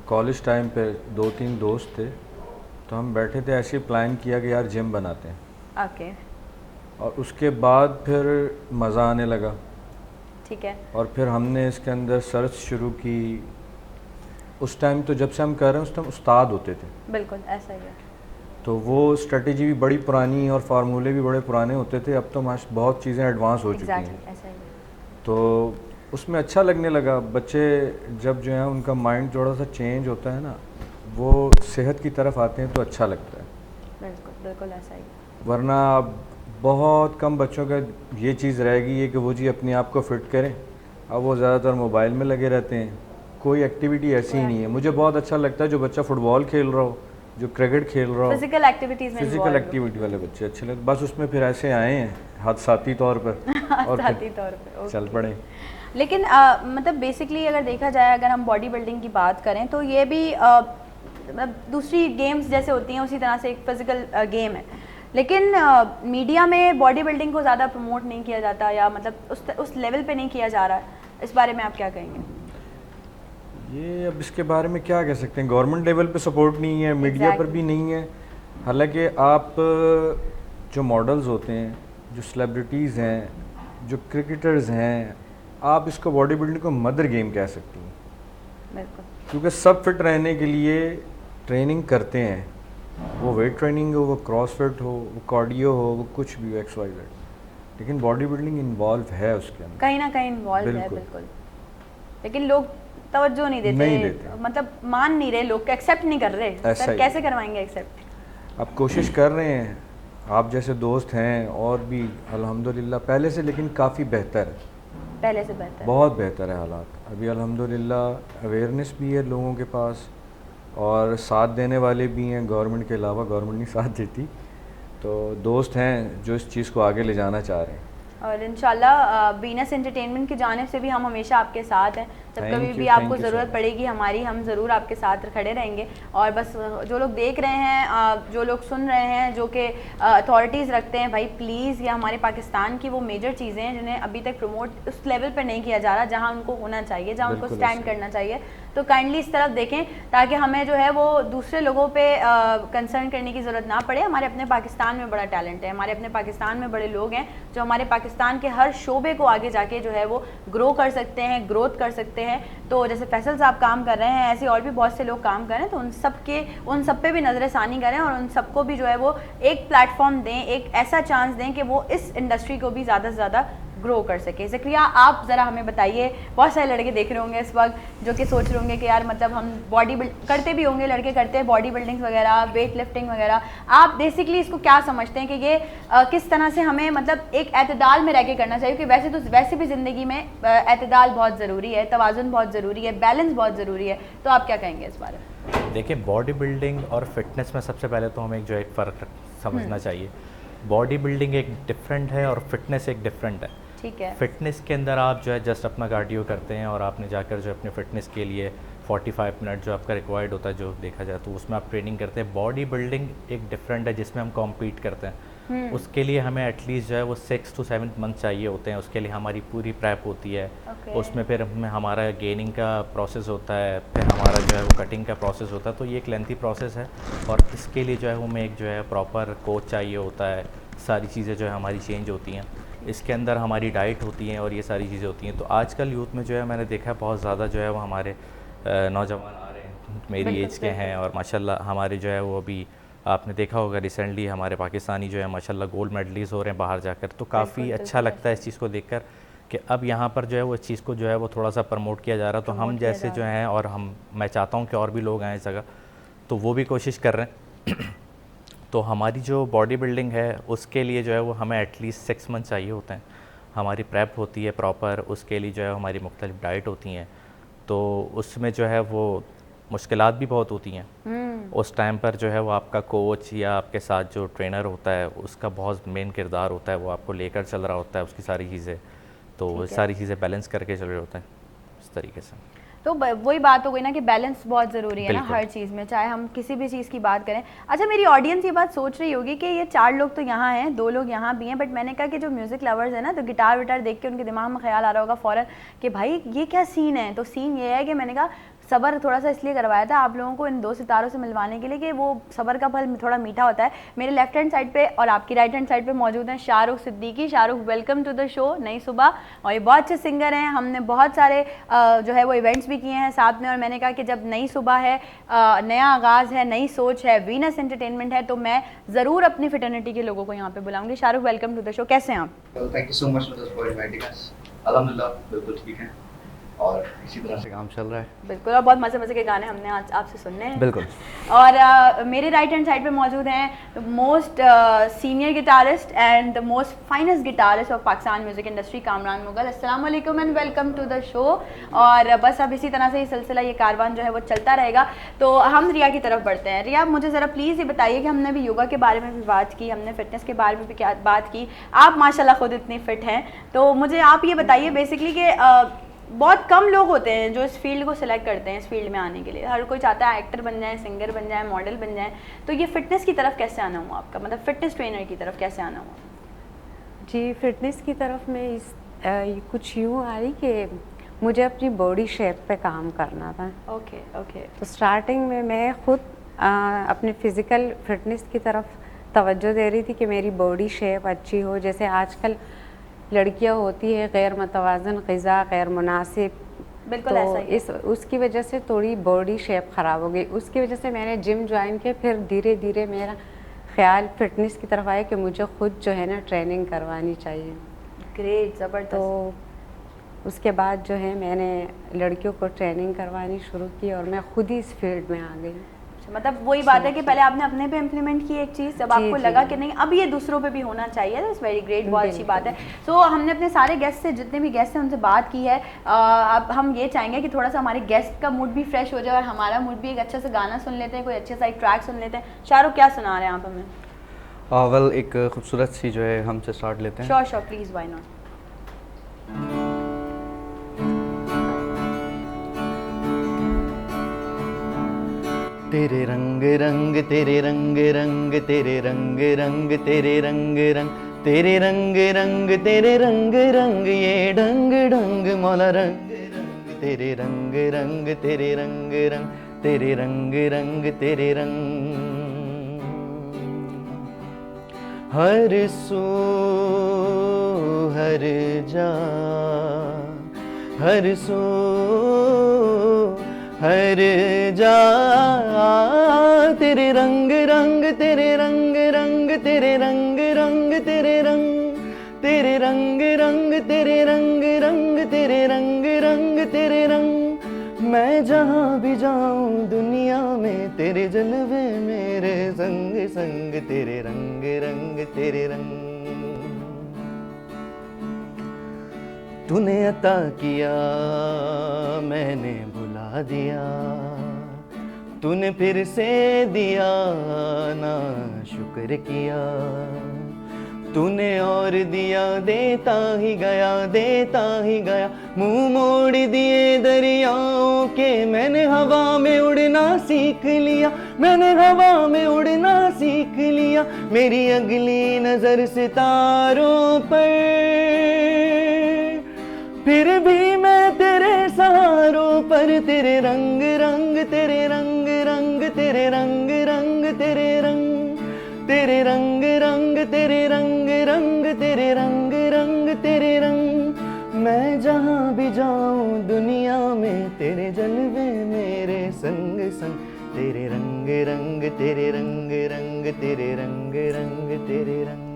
कॉलेज टाइम पे 2-3 दोस्त थे, तो हम बैठे थे, ऐसे प्लान किया कि यार जिम बनाते हैं। ओके। और उसके बाद फिर मज़ा आने लगा। ठीक है। और फिर हमने इसके अंदर सर्च शुरू की। उस टाइम तो जब से हम कर रहे हैं उस टाइम उस्ताद होते थे। बिल्कुल ऐसा ही है। तो वो स्ट्रेटजी भी बड़ी पुरानी और फार्मूले भी बड़े पुराने होते थे, अब तो बहुत चीज़ें एडवांस हो चुकी हैं। ऐसा ही है। तो उसमें अच्छा लगने लगा। बच्चे जब जो है उनका माइंड थोड़ा सा चेंज होता है ना, वो सेहत की तरफ आते हैं तो अच्छा लगता है। बिल्कुल बिल्कुल ऐसा ही। वरना अब बहुत कम बच्चों का ये चीज़ रह गई है कि वो जी अपने आप को फिट करें। अब वो ज़्यादातर मोबाइल में लगे रहते हैं, कोई एक्टिविटी ऐसी ही नहीं है। मुझे बहुत अच्छा लगता है जो बच्चा फुटबॉल खेल रहा हो, जो क्रिकेट खेल रहा हो, फिजिकल एक्टिविटीज़ में फिजिकल एक्टिविटी वाले बच्चे अच्छे लगते। बस उसमें फिर ऐसे आए हैं हादसाती तौर पर और साथी तौर पे चल पड़े। लेकिन मतलब बेसिकली अगर देखा जाए, अगर हम बॉडी बिल्डिंग की बात करें तो ये भी मतलब दूसरी गेम्स जैसे होती हैं उसी तरह से एक फिजिकल गेम है, लेकिन मीडिया में बॉडी बिल्डिंग को ज़्यादा प्रमोट नहीं किया जाता, या मतलब उस लेवल पे नहीं किया जा रहा है। इस बारे में आप क्या कहेंगे? ये अब इसके बारे में क्या कह सकते हैं, गवर्नमेंट लेवल पे सपोर्ट नहीं है, मीडिया पर भी नहीं है। हालांकि आप जो मॉडल्स होते हैं, जो सेलिब्रिटीज़ हैं, जो क्रिकेटर्स हैं, आप इसको बॉडी बिल्डिंग को मदर गेम कह सकती हैं, बिल्कुल, क्योंकि सब फिट रहने के लिए ट्रेनिंग करते हैं, वो वेट ट्रेनिंग हो, वो क्रॉसफिट हो, वो कार्डियो हो, वो कुछ भी हो, XYZ, लेकिन बॉडी बिल्डिंग इन्वॉल्व है उसके अंदर, कहीं ना कहीं इन्वॉल्व है, बिल्कुल। लेकिन लोग तवज्जो नहीं देते, मतलब मान नहीं रहे, लोग एक्सेप्ट नहीं कर रहे। सर कैसे करवाएंगे एक्सेप्ट? आप कोशिश कर रहे हैं, आप जैसे दोस्त हैं और भी अल्हम्दुलिल्लाह पहले से, लेकिन काफ़ी बेहतर है, पहले से बेहतर, बहुत बेहतर है हालात अभी अल्हम्दुलिल्लाह। अवेयरनेस भी है लोगों के पास और साथ देने वाले भी हैं, गवर्नमेंट के अलावा। गवर्नमेंट नहीं साथ देती, तो दोस्त हैं जो इस चीज़ को आगे ले जाना चाह रहे हैं। और इंशाल्लाह वीनस एंटरटेनमेंट की जानिब से भी हम हमेशा आपके साथ हैं। जब कभी भी आपको ज़रूरत पड़ेगी हमारी, हम ज़रूर आपके साथ खड़े रहेंगे। और बस जो लोग देख रहे हैं, जो लोग सुन रहे हैं, जो कि अथॉरिटीज़ रखते हैं, भाई प्लीज़, ये हमारे पाकिस्तान की वो मेजर चीज़ें हैं जिन्हें अभी तक प्रमोट उस लेवल पर नहीं किया जा रहा जहाँ उनको होना चाहिए, जहाँ उनको स्टैंड करना चाहिए। तो काइंडली इस तरफ देखें ताकि हमें जो है वो दूसरे लोगों पे कंसर्न करने की ज़रूरत ना पड़े। हमारे अपने पाकिस्तान में बड़ा टैलेंट है, हमारे अपने पाकिस्तान में बड़े लोग हैं जो हमारे पाकिस्तान के हर शोबे को आगे जाके जो है वो ग्रो कर सकते हैं, ग्रोथ कर सकते हैं। तो जैसे फैसल साहब काम कर रहे हैं, ऐसे और भी बहुत से लोग काम कर रहे हैं, तो उन सब पे भी नज़रसानी करें और उन सबको भी जो है वो एक प्लेटफॉर्म दें, एक ऐसा चांस दें कि वो इस इंडस्ट्री को भी ज़्यादा से ज़्यादा ग्रो कर सके। ज़करिया, आप ज़रा हमें बताइए, बहुत सारे लड़के देख रहे होंगे इस वक्त जो कि सोच रहे होंगे कि यार मतलब हम बॉडी बिल्ड करते भी होंगे, लड़के करते हैं बॉडी बिल्डिंग वगैरह, वेट लिफ्टिंग वगैरह। आप बेसिकली इसको क्या समझते हैं कि ये किस तरह से हमें मतलब एक एतदाल में रह के करना चाहिए? क्योंकि वैसे भी ज़िंदगी में एतदाल बहुत ज़रूरी है, तवाज़ुन बहुत ज़रूरी है, बैलेंस बहुत ज़रूरी है। तो आप क्या कहेंगे इस बारे में? देखिए, बॉडी बिल्डिंग और फिटनेस में सबसे पहले तो हमें एक जो एक फ़र्क समझना चाहिए। बॉडी बिल्डिंग एक डिफरेंट है और फिटनेस एक डिफरेंट है। ठीक है। फिटनेस के अंदर आप जो है जस्ट अपना कार्डियो करते हैं और आपने जाकर जो अपने फिटनेस के लिए 45 मिनट जो आपका रिक्वायर्ड होता है, जो देखा जाए तो उसमें आप ट्रेनिंग करते हैं। बॉडी बिल्डिंग एक डिफरेंट है जिसमें हम कॉम्पीट करते हैं। उसके लिए हमें एटलीस्ट जो है वो 6 to 7 मंथ चाहिए होते हैं। उसके लिए हमारी पूरी प्रेप होती है। उसमें फिर हमारा गेनिंग का प्रोसेस होता है, फिर हमारा जो है वो कटिंग का प्रोसेस होता है। तो ये एक लेंथी प्रोसेस है और इसके लिए जो है हमें एक जो है प्रॉपर कोच चाहिए होता है। सारी चीज़ें जो है हमारी चेंज होती हैं, इसके अंदर हमारी डाइट होती हैं और ये सारी चीज़ें होती हैं। तो आजकल यूथ में जो है मैंने देखा है बहुत ज़्यादा जो है वो हमारे नौजवान आ रहे हैं, मेरी एज के हैं, और माशाल्लाह हमारे जो है वो अभी आपने देखा होगा रिसेंटली हमारे पाकिस्तानी जो है माशाल्लाह गोल्ड मेडलिस्ट हो रहे हैं बाहर जाकर। तो काफ़ी अच्छा लगता है इस चीज़ को देखकर कि अब यहाँ पर जो है वो इस चीज़ को जो है वो थोड़ा सा प्रमोट किया जा रहा है। तो हम जैसे जो हैं, और मैं चाहता हूँ कि और भी लोग आएँ इस जगह, तो वो भी कोशिश कर रहे हैं। तो हमारी जो बॉडी बिल्डिंग है उसके लिए जो है वो हमें एटलीस्ट 6 मंथ चाहिए होते हैं। हमारी प्रेप होती है प्रॉपर, उसके लिए जो है हमारी मुख्तलिफ डाइट होती हैं। तो उसमें जो है वो मुश्किलात भी बहुत होती हैं। उस टाइम पर जो है वो आपका कोच या आपके साथ जो ट्रेनर होता है उसका बहुत मेन किरदार होता है, वो आपको लेकर चल रहा होता है उसकी सारी चीज़ें। तो सारी चीज़ें बैलेंस करके चल रहे होते हैं इस तरीके से। तो वही बात हो गई ना कि बैलेंस बहुत ज़रूरी है ना हर चीज़ में, चाहे हम किसी भी चीज़ की बात करें। अच्छा, मेरी ऑडियंस ये बात सोच रही होगी कि ये 4 लोग तो यहाँ हैं, 2 लोग यहाँ भी हैं, बट मैंने कहा कि जो म्यूज़िक लवर्स हैं ना, तो गिटार विटार देख के उनके दिमाग में ख्याल आ रहा होगा फ़ौरन कि भाई ये क्या सीन है। तो सीन ये है कि मैंने कहा सब्र थोड़ा सा इसलिए करवाया था आप लोगों को इन 2 सितारों से मिलवाने के लिए कि वो सब्र का फल थोड़ा मीठा होता है। मेरे लेफ्ट हैंड साइड पे और आपकी राइट हैंड साइड पे मौजूद हैं Shahrukh Siddiqui. Shahrukh, welcome to the show Nai Subah. और ये बहुत अच्छे सिंगर हैं, हमने बहुत सारे जो है वो इवेंट्स भी किए हैं साथ में। और मैंने कहा कि जब नई सुबह है, नया आगाज़ है, नई सोच है, वीनस एंटरटेनमेंट है, तो मैं ज़रूर अपनी फिटर्निटी के लोगों को यहाँ पे बुलाऊंगी। Shahrukh, welcome to the show, कैसे हैं आप? Thank you so much for inviting us. अल्हम्दुलिल्लाह बिल्कुल ठीक है। और इसी तरह से काम चल रहा है। बिल्कुल, और बहुत मज़े मज़े के गाने हमने आज आपसे सुनने हैं। बिल्कुल। और मेरे राइट हैंड साइड पे मौजूद हैं most senior guitarist and the most finest guitarist of Pakistan music industry, Kamran Mughal. अस्सलाम वालेकुम and welcome to the show. और बस अब इसी तरह से ये सिलसिला, ये कारवान जो है वो चलता रहेगा। तो हम रिया की तरफ बढ़ते हैं। रिया, मुझे ज़रा प्लीज़ ये बताइए कि हमने भी योगा के बारे में भी बात की, हमने फिटनेस के बारे में भी क्या बात की, आप माशाल्लाह खुद इतनी फ़िट हैं, तो मुझे आप ये बताइए बेसिकली कि बहुत कम लोग होते हैं जो इस फील्ड को सिलेक्ट करते हैं, इस फील्ड में आने के लिए। हर कोई चाहता है एक्टर बन जाए, सिंगर बन जाए, मॉडल बन जाए। तो ये फ़िटनेस की तरफ कैसे आना हुआ आपका, मतलब फ़िटनेस ट्रेनर की तरफ कैसे आना हुआ? जी, फ़िटनेस की तरफ में कुछ यूँ आई कि मुझे अपनी बॉडी शेप पे काम करना था। Okay okay. तो स्टार्टिंग में मैं खुद अपने फ़िज़िकल फ़िटनेस की तरफ तवज्जो दे रही थी कि मेरी बॉडी शेप अच्छी हो। जैसे आजकल लड़कियां होती है गैर मतवाज़न ग़िज़ा, गैर मुनासिब, बिल्कुल तो ऐसा ही है। उसकी वजह से थोड़ी बॉडी शेप ख़राब हो गई। उसकी वजह से मैंने जिम ज्वाइन किया। फिर धीरे धीरे मेरा ख्याल फ़िटनेस की तरफ आया कि मुझे खुद जो है ना ट्रेनिंग करवानी चाहिए। ग्रेट, ज़बरदस्त। तो उसके बाद जो है मैंने लड़कियों को ट्रेनिंग करवानी शुरू की और मैं खुद ही इस फील्ड में आ गई। मतलब वही बात है कि पहले आपने अपने पे इम्प्लीमेंट की एक चीज़, जब आपको जी, लगा जी। कि नहीं अब ये दूसरों पे भी होना चाहिए, तो इट्स वेरी ग्रेट, बहुत अच्छी बिल्कुल। बात है। सो हमने अपने सारे गेस्ट से, जितने भी गेस्ट हैं उनसे बात की है। अब हम ये चाहेंगे कि थोड़ा सा हमारे गेस्ट का मूड भी फ्रेश हो जाए और हमारा मूड भी, एक अच्छा सा गाना सुन लेते हैं, कोई अच्छे सा एक ट्रैक सुन लेते हैं। शाहरुख, क्या सुना रहे हैं आप हमें? वेल, एक खूबसूरत सी जो है हमसे स्टार्ट लेते हैं। Sure sure, please, why not. तेरे रंग रंग तेरे रंग रंग तेरे रंग रंग तेरे रंग रंग तेरे रंग रंग तेरे रंग रंग ये ढंग ढंग मौला रंग रंग तेरे रंग रंग तेरे रंग रंग तेरे रंग रंग तेरे रंग हर सू हर जा हर सू हर जा तेरे रंग रंग तेरे रंग रंग तेरे रंग रंग तेरे रंग तेरे रंग रंग तेरे रंग रंग तेरे रंग रंग तेरे रंग मैं जहाँ भी जाऊँ दुनिया में तेरे जलवे मेरे संग संग तेरे रंग रंग तेरे रंग तूने अता किया मैंने बुला दिया तूने फिर से दिया ना शुक्र किया तूने और दिया देता ही गया मुंह मोड़ दिए दरियाओं के मैंने हवा में उड़ना सीख लिया मैंने हवा में उड़ना सीख लिया मेरी अगली नजर सितारों पर फिर भी मैं तेरे सहारों पर तेरे रंग रंग तेरे रंग रंग तेरे रंग रंग तेरे रंग तेरे रंग रंग तेरे रंग रंग तेरे रंग रंग तेरे रंग मैं जहाँ भी जाऊँ दुनिया में तेरे जलवे मेरे संग संग तेरे रंग रंग तेरे रंग रंग तेरे रंग रंग तेरे रंग।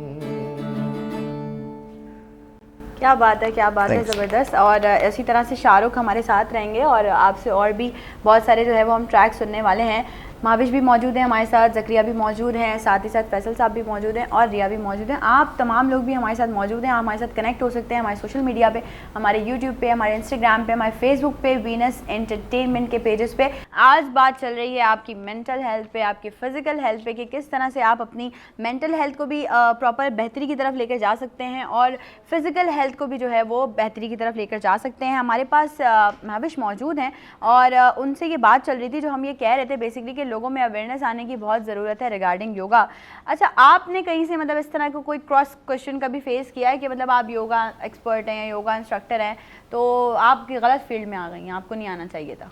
क्या बात है, क्या बात है, Thanks. ज़बरदस्त। और इसी तरह से शाहरुख हमारे साथ रहेंगे और आपसे और भी बहुत सारे जो है वो हम ट्रैक सुनने वाले हैं। माविश भी मौजूद हैं हमारे साथ, ज़करिया भी मौजूद हैं, साथ ही साथ फैसल साहब भी मौजूद हैं और रिया भी मौजूद हैं। आप तमाम लोग भी हमारे साथ मौजूद हैं। आप हमारे साथ कनेक्ट हो सकते हैं हमारे सोशल मीडिया पे, हमारे यूट्यूब पे, हमारे इंस्टाग्राम पे, हमारे फेसबुक पे, वीनस एंटरटेनमेंट के पेजेस पे। आज बात चल रही है आपकी मेंटल हेल्थ पे, आपकी फ़िज़िकल हेल्थ पे, कि किस तरह से आप अपनी मेंटल हेल्थ को भी प्रॉपर बेहतरी की तरफ लेकर जा सकते हैं और फिज़िकल हेल्थ को भी जो है वो बेहतरी की तरफ लेकर जा सकते हैं। हमारे पास माविश मौजूद हैं और उनसे ये बात चल रही थी जो हम ये कह रहे थे बेसिकली कि लोगों में अवेयरनेस आने की बहुत ज़रूरत है रिगार्डिंग योगा। अच्छा, आपने कहीं से मतलब इस तरह का कोई क्रॉस क्वेश्चन कभी फेस किया है कि मतलब आप योगा एक्सपर्ट हैं या योगा इंस्ट्रक्टर हैं तो आप गलत फील्ड में आ गई हैं, आपको नहीं आना चाहिए था?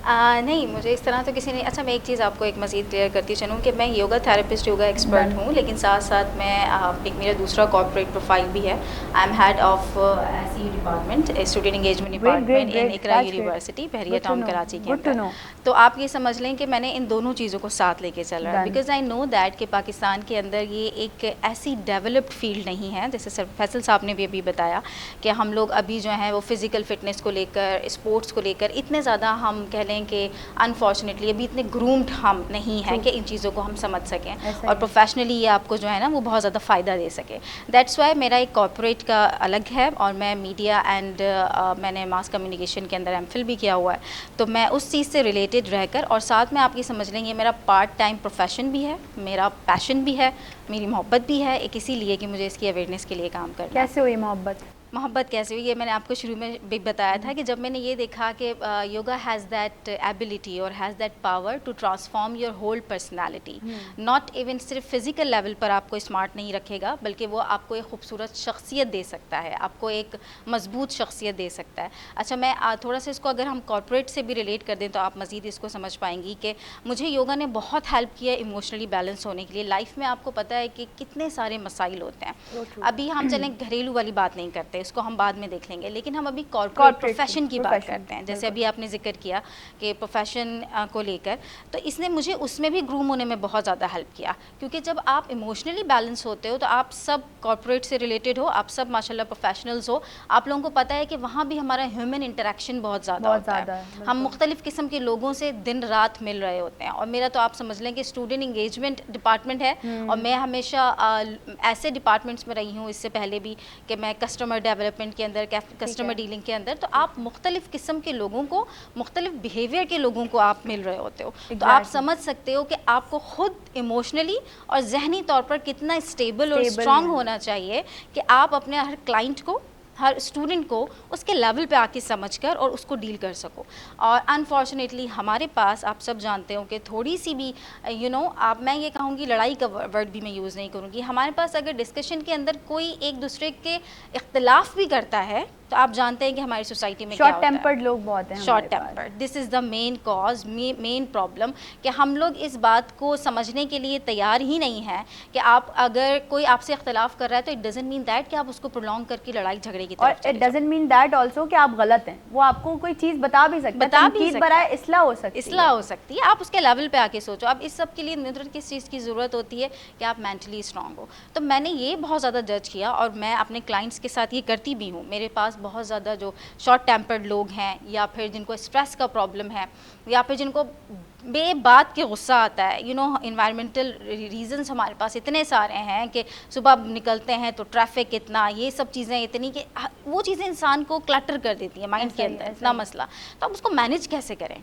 नहीं, मुझे इस तरह तो किसी ने। अच्छा, मैं एक चीज़ आपको एक मज़ीद क्लियर करती चलूँ कि मैं योगा थेरेपिस्ट, योगा एक्सपर्ट हूँ, लेकिन साथ साथ मैं एक मेरा दूसरा कॉर्पोरेट प्रोफाइल भी है। I am head of SEU department, student engagement department in Iqra university, Bahria town Karachi के अंदर। तो आप ये समझ लें कि मैंने इन दोनों चीज़ों को साथ लेके चल रहा है, बिकॉज आई नो दैट कि पाकिस्तान के अंदर ये एक ऐसी डेवलप्ड फील्ड नहीं है, जैसे सर फैसल साहब ने भी अभी बताया कि हम लोग अभी जो हैं वो फिज़िकल फिटनेस को लेकर, स्पोर्ट्स को लेकर इतने ज़्यादा हम कह लें कि अनफॉर्चुनेटली अभी इतने ग्रूम्ड हम नहीं हैं कि इन चीज़ों को हम समझ सकें और प्रोफेशनली ये आपको जो है ना वो बहुत ज़्यादा फ़ायदा दे सके। दैट्स वाई मेरा एक कॉर्पोरेट का अलग है और मैं मीडिया एंड मैंने मास कम्युनिकेशन के अंदर MPhil भी किया हुआ है, तो मैं उस चीज़ से रिलेटेड रहकर और साथ में आप ये समझ लेंगे मेरा पार्ट टाइम प्रोफेशन भी है, मेरा पैशन भी है, मेरी मोहब्बत भी है, एक इसीलिए कि मुझे इसकी अवेयरनेस के लिए काम करना। कैसे हुई मोहब्बत? मोहब्बत कैसे हुई, ये मैंने आपको शुरू में भी बताया था कि जब मैंने ये देखा कि योगा हैज़ दैट एबिलिटी और has that power to transform your whole personality, not even सिर्फ फिज़िकल लेवल पर आपको स्मार्ट नहीं रखेगा, बल्कि वो आपको एक खूबसूरत शख्सियत दे सकता है, आपको एक मजबूत शख्सियत दे सकता है। अच्छा, मैं थोड़ा सा इसको अगर हम कॉर्पोरेट से भी रिलेट कर दें तो आप मज़ीद इसको समझ पाएंगी कि मुझे योगा ने बहुत हेल्प किया इमोशनली बैलेंस होने के लिए। लाइफ में आपको पता है कि कितने सारे मसाइल होते हैं, अभी हम चलें घरेलू वाली बात नहीं करते, इसको हम बाद में देख लेंगे, लेकिन हम अभी कॉर्पोरेट प्रोफेशन की बात करते हैं। जैसे अभी आपने जिक्र किया कि प्रोफेशन को लेकर, तो इसने मुझे उसमें भी ग्रूम होने में बहुत ज़्यादा हेल्प किया, क्योंकि जब आप इमोशनली बैलेंस होते हो तो आप सब कॉर्पोरेट से रिलेटेड हो, आप सब माशाल्लाह प्रोफेशनल्स हो, आप लोगों को पता है कि वहाँ भी हमारा ह्यूमन इंटरेक्शन बहुत ज़्यादा होता है, हम मुख्तलिफ़ किस्म के लोगों से दिन रात मिल रहे होते हैं। और मेरा तो आप समझ लें कि स्टूडेंट इंगेजमेंट डिपार्टमेंट है और मैं हमेशा ऐसे डिपार्टमेंट्स में रही हूँ इससे पहले भी कि मैं कस्टमर डेवलपमेंट के अंदर, कस्टमर डीलिंग के अंदर, तो आप मुख्तलिफ किस्म के लोगों को, मुख्तलिफ बिहेवियर के लोगों को आप मिल रहे होते हो, तो आप समझ सकते हो कि आपको खुद इमोशनली और जहनी तौर पर कितना स्टेबल और स्ट्रांग होना चाहिए कि आप अपने हर क्लाइंट को, हर स्टूडेंट को उसके लेवल पे आके समझकर और उसको डील कर सको। और अनफॉर्चुनेटली हमारे पास, आप सब जानते हो कि थोड़ी सी भी आप, मैं ये कहूँगी लड़ाई का वर्ड भी मैं यूज़ नहीं करूँगी, हमारे पास अगर डिस्कशन के अंदर कोई एक दूसरे के इख्तिलाफ भी करता है तो आप जानते हैं कि हमारी सोसाइटी में शॉर्ट टेम्पर्ड लोग बहुत हैं, short tempered, this is the main cause, main problem, कि हम लोग इस बात को समझने के लिए तैयार ही नहीं है कि आप अगर कोई आपसे इख्तिलाफ कर रहा है तो इट डजंट मीन दैट कि आप उसको प्रोलॉन्ग करके लड़ाई झगड़े की तरफ, और it doesn't mean that also कि आप गलत हैं, वो आपको कोई चीज़ बता भी सकता है, तनकीद बराए इस्लाह हो सकती है, आप उसके लेवल पे आके सोचो। अब इस सब के लिए नुदरत किस चीज़ की ज़रूरत होती है कि आप मेंटली स्ट्रांग हो। तो मैंने ये बहुत ज़्यादा जज किया और मैं अपने क्लाइंट्स के साथ ये करती भी हूँ। मेरे पास बहुत ज़्यादा जो शॉर्ट टेम्पर्ड लोग हैं, या फिर जिनको स्ट्रेस का प्रॉब्लम है, या फिर जिनको बेबात के गुस्सा आता है, इन्वायरमेंटल रीजंस हमारे पास इतने सारे हैं कि सुबह निकलते हैं तो ट्रैफिक इतना, ये सब चीज़ें इतनी कि वो चीज़ें इंसान को क्लटर कर देती हैं माइंड के अंदर, इतना मसला। तो आप उसको मैनेज कैसे करें?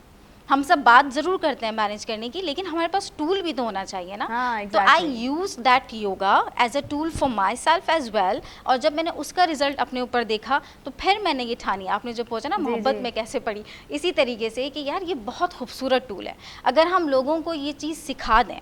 हम सब बात ज़रूर करते हैं मैनेज करने की, लेकिन हमारे पास टूल भी तो होना चाहिए ना। तो I use that yoga as a tool for myself as well. और जब मैंने उसका रिजल्ट अपने ऊपर देखा तो फिर मैंने ये ठानी, आपने जो पूछा ना मोहब्बत में कैसे पड़ी, इसी तरीके से कि यार ये बहुत खूबसूरत टूल है। अगर हम लोगों को ये चीज़ सिखा दें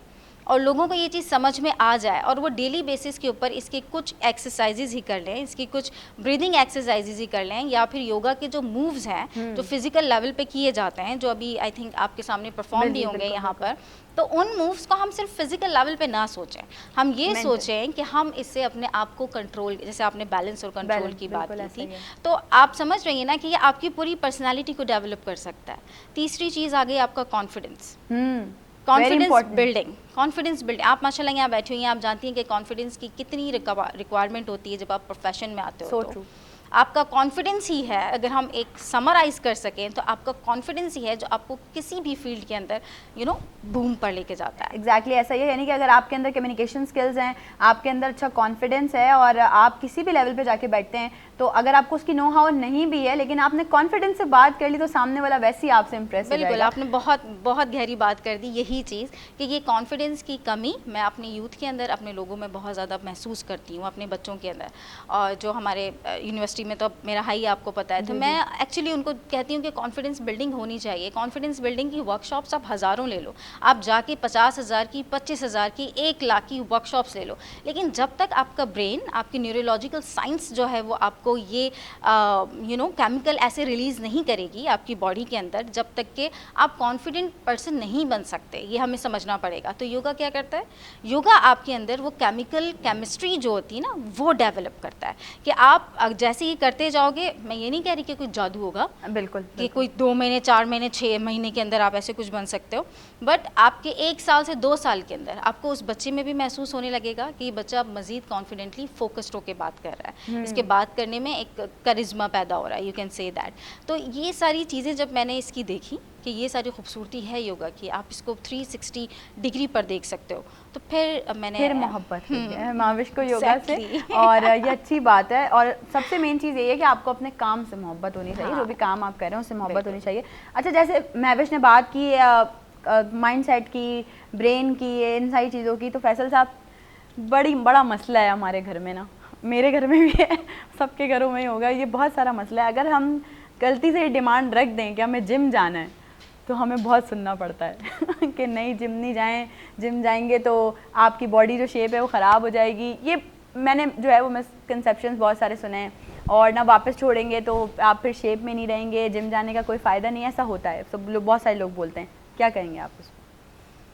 और लोगों को ये चीज़ समझ में आ जाए और वो डेली बेसिस के ऊपर इसके कुछ एक्सरसाइजेज ही कर लें, इसकी कुछ ब्रीदिंग एक्सरसाइजेज ही कर लें, या फिर योगा के जो मूव्स हैं जो फिजिकल लेवल पे किए जाते हैं, जो अभी आई थिंक आपके सामने परफॉर्म भी होंगे यहाँ पर, तो उन मूव्स को हम सिर्फ फिजिकल लेवल पे ना सोचें, हम ये सोचें कि हम इससे अपने आप को कंट्रोल, जैसे आपने बैलेंस और कंट्रोल की बात की थी, तो आप समझ रही हैं ना कि ये आपकी पूरी पर्सनैलिटी को डेवलप कर सकता है। तीसरी चीज़ आ गई आपका कॉन्फिडेंस, कॉन्फिडेंस बिल्डिंग। आप माशाल्लाह यहाँ बैठी हुई हैं, आप जानती हैं कि कॉन्फिडेंस की कितनी रिक्वायरमेंट होती है जब आप प्रोफेशन में आते हो। तो आपका कॉन्फिडेंस ही है, अगर हम एक समराइज कर सकें तो आपका कॉन्फिडेंस ही है जो आपको किसी भी फील्ड के अंदर बूम पर लेके जाता है। एग्जैक्टली ऐसा ही है, यानी कि अगर आपके अंदर कम्युनिकेशन स्किल्स हैं, आपके अंदर अच्छा कॉन्फिडेंस है और आप किसी भी लेवल पे जाके बैठते हैं, तो अगर आपको उसकी नो हाउ नहीं भी है लेकिन आपने कॉन्फिडेंस से बात कर ली तो सामने वाला वैसे ही आपसे इंप्रेस हो जाएगा। बिल्कुल, आपने बहुत बहुत गहरी बात कर दी। यही चीज़ कि ये कॉन्फिडेंस की कमी मैं अपने यूथ के अंदर, अपने लोगों में बहुत ज़्यादा महसूस करती हूँ, अपने बच्चों के अंदर, और जो हमारे यूनिवर्सिटी 360 में तो अब मेरा हाई आपको पता है, तो मैं एक्चुअली उनको कहती हूँ कि कॉन्फिडेंस बिल्डिंग होनी चाहिए। कॉन्फिडेंस बिल्डिंग की वर्कशॉप्स आप हज़ारों ले लो, आप जाके 50,000 की, 25,000 की, 1 लाख की वर्कशॉप्स ले लो, लेकिन जब तक आपका ब्रेन, आपकी न्यूरोलॉजिकल साइंस जो है वो आपको ये केमिकल ऐसे रिलीज़ नहीं करेगी आपकी बॉडी के अंदर, जब तक कि आप कॉन्फिडेंट पर्सन नहीं बन सकते, ये हमें समझना पड़ेगा। तो योगा क्या करता है? योगा आपके अंदर वो केमिस्ट्री जो होती है ना वो डेवलप करता है कि आप जैसे ही करते जाओगे, मैं ये नहीं कह रही कि कोई जादू होगा, बिल्कुल कि कोई 2 महीने, 4 महीने, 6 महीने के अंदर आप ऐसे कुछ बन सकते हो, बट आपके 1 साल से 2 साल के अंदर आपको उस बच्चे में भी महसूस होने लगेगा कि ये बच्चा मज़ीद कॉन्फिडेंटली फोकस्ड होकर बात कर रहा है, इसके बात करने में एक करिश्मा पैदा हो रहा है, यू कैन से दैट। तो ये सारी चीज़ें जब मैंने इसकी देखी कि ये सारी खूबसूरती है योगा की, आप इसको 360 डिग्री पर देख सकते हो, तो फिर मोहब्बत हुई है माविश को योगा से। और ये अच्छी बात है, और सबसे मेन चीज़ ये है कि आपको अपने काम से मोहब्बत होनी चाहिए, जो भी काम आप कर रहे हैं उससे मोहब्बत होनी चाहिए। अच्छा, जैसे माविश ने बात की माइंडसेट की, ब्रेन की, इन सारी चीज़ों की, तो फैसल साहब बड़ा मसला है हमारे घर में ना, मेरे घर में भी है, सबके घरों में ही होगा, ये बहुत सारा मसला है। अगर हम गलती से डिमांड रख दें कि हमें जिम जाना है, तो हमें बहुत सुनना पड़ता है कि नहीं जिम नहीं जाएं, जिम जाएंगे तो आपकी बॉडी जो शेप है वो ख़राब हो जाएगी। ये मैंने जो है वो मिसकंसेप्शंस बहुत सारे सुने हैं, और ना वापस छोड़ेंगे तो आप फिर शेप में नहीं रहेंगे, जिम जाने का कोई फ़ायदा नहीं, ऐसा होता है, सब लोग, बहुत सारे लोग बोलते हैं। क्या कहेंगे आप उस?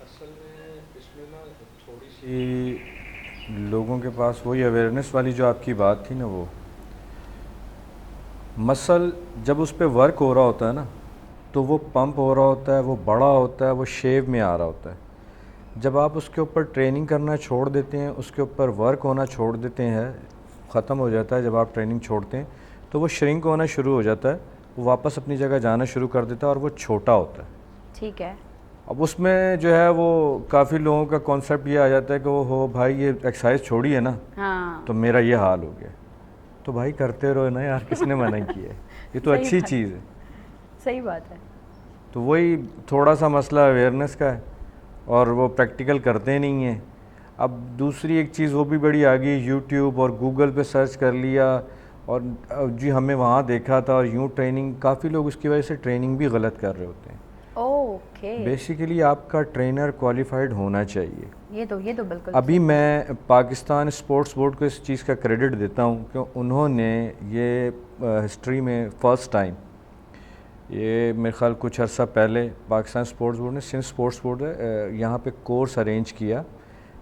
असल में इसमें ना थोड़ी सी लोगों के पास वही अवेयरनेस वाली जो आपकी बात थी ना, वो मसल जब उस पर वर्क हो रहा होता है ना, तो वो पंप हो रहा होता है, वो बड़ा होता है, वो शेप में आ रहा होता है। जब आप उसके ऊपर ट्रेनिंग करना छोड़ देते हैं, उसके ऊपर वर्क होना छोड़ देते हैं, ख़त्म हो जाता है, जब आप ट्रेनिंग छोड़ते हैं तो वो श्रिंक होना शुरू हो जाता है, वो वापस अपनी जगह जाना शुरू कर देता है और वो छोटा होता है। ठीक है। अब उसमें जो है वो काफ़ी लोगों का कॉन्सेप्ट ये आ जाता है कि वो हो भाई ये एक्सरसाइज छोड़ी है ना, हाँ, तो मेरा ये हाल हो गया। तो भाई करते रहो ना यार, किसने मना किया है, ये तो अच्छी चीज़ है। सही बात है। तो वही थोड़ा सा मसला अवेयरनेस का है, और वो प्रैक्टिकल करते नहीं हैं। अब दूसरी एक चीज़ वो भी बड़ी आ गई, यूट्यूब और गूगल पे सर्च कर लिया, और जी हमें वहाँ देखा था, और यूँ ट्रेनिंग, काफ़ी लोग उसकी वजह से ट्रेनिंग भी गलत कर रहे होते हैं। ओके। बेसिकली आपका ट्रेनर क्वालिफाइड होना चाहिए। ये तो बिल्कुल। अभी मैं पाकिस्तान स्पोर्ट्स बोर्ड को इस चीज़ का क्रेडिट देता हूँ कि उन्होंने ये हिस्ट्री में फ़र्स्ट टाइम, ये मेरे ख्याल कुछ अर्सा पहले पाकिस्तान स्पोर्ट्स बोर्ड ने, सिंध स्पोर्ट्स बोर्ड है, यहाँ पे कोर्स अरेंज किया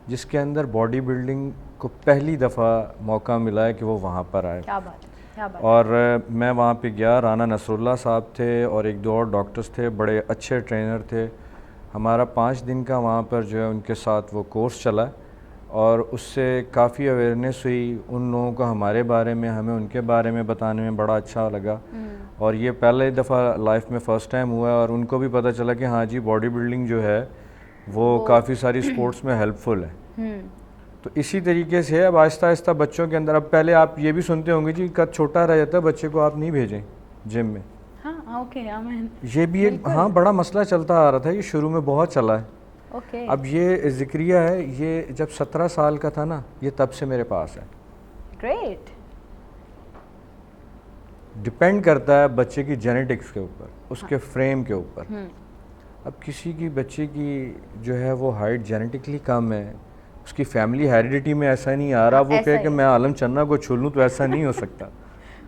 जिसके अंदर बॉडी बिल्डिंग को पहली दफ़ा मौका मिला है कि वो वहाँ पर आए। क्या बात है, क्या बात। और मैं वहाँ पे गया, राना नसरुल्लाह साहब थे और 1-2 और डॉक्टर्स थे, बड़े अच्छे ट्रेनर थे। हमारा 5 दिन का वहाँ पर जो है उनके साथ वो कोर्स चला, और उससे काफ़ी अवेयरनेस हुई उन लोगों को हमारे बारे में, हमें उनके बारे में बताने में बड़ा अच्छा लगा। और ये पहले दफ़ा लाइफ में फ़र्स्ट टाइम हुआ है, और उनको भी पता चला कि हाँ जी बॉडी बिल्डिंग जो है वो काफ़ी सारी स्पोर्ट्स में हेल्पफुल है। तो इसी तरीके से अब आहिस्ता आहिस्ता बच्चों के अंदर, अब पहले आप ये भी सुनते होंगे जी कद छोटा रह जाता है बच्चे को, आप नहीं भेजें जिम में। हाँ, ओके, ये भी एक हाँ बड़ा मसला चलता आ रहा था, ये शुरू में बहुत चला है। ओके। अब ये ज़िक्रिया है, ये जब 17 साल का था ना, ये तब से मेरे पास है। ग्रेट। डिपेंड करता है बच्चे की जेनेटिक्स के ऊपर, उसके फ्रेम के ऊपर। अब किसी की बच्चे की जो है वो हाइट जेनेटिकली कम है, उसकी फैमिली हेरिडिटी में ऐसा नहीं आ रहा, वो कहे कि मैं आलम चन्ना को छू लूँ, तो ऐसा नहीं हो सकता।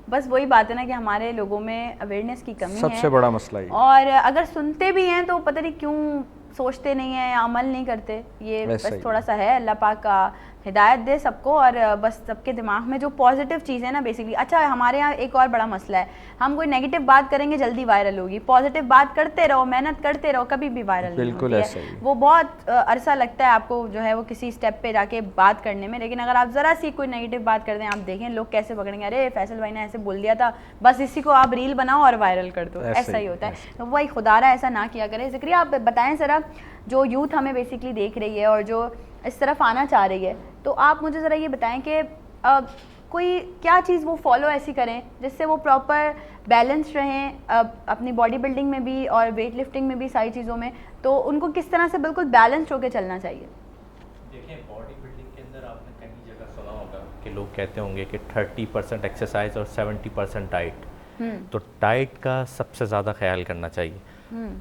बस वही बात है ना कि हमारे लोगों में अवेयरनेस की कमी है, सबसे बड़ा मसला ये। और अगर सुनते भी हैं तो पता नहीं क्यों सोचते नहीं हैं या अमल नहीं करते। ये बस थोड़ा सा है, अल्लाह पाक का हिदायत दे सबको, और बस सबके दिमाग में जो पॉजिटिव चीज़ है ना बेसिकली। अच्छा, हमारे यहाँ एक और बड़ा मसला है, हम कोई नेगेटिव बात करेंगे जल्दी वायरल होगी, पॉजिटिव बात करते रहो, मेहनत करते रहो, कभी भी वायरल नहीं होती है। वो बहुत अरसा लगता है आपको जो है वो किसी स्टेप पे जाके बात करने में, लेकिन अगर आप ज़रा सी कोई नेगेटिव बात कर दें, आप देखें लोग कैसे पकड़ेंगे, अरे फैसल भाई ने ऐसे बोल दिया था, बस इसी को आप रील बनाओ और वायरल कर दो, ऐसा ही होता है। तो वही खुदारा ऐसा ना किया करें। ज़िक्रिया, आप बताएं ज़रा, जो यूथ हमें बेसिकली देख रही है और जो इस तरफ आना चाह रही है, तो आप मुझे ज़रा ये बताएं कि कोई क्या चीज़ वो फॉलो ऐसी करें जिससे वो प्रॉपर बैलेंस रहें अपनी बॉडी बिल्डिंग में भी और वेट लिफ्टिंग में भी, सारी चीज़ों में, तो उनको किस तरह से बिल्कुल बैलेंस्ड होकर चलना चाहिए? देखिए, बॉडी बिल्डिंग के अंदर आपने कहीं जगह सुना होगा कि लोग कहते होंगे कि 30% एक्सरसाइज और 70% डाइट। तो डाइट का सबसे ज़्यादा ख्याल करना चाहिए।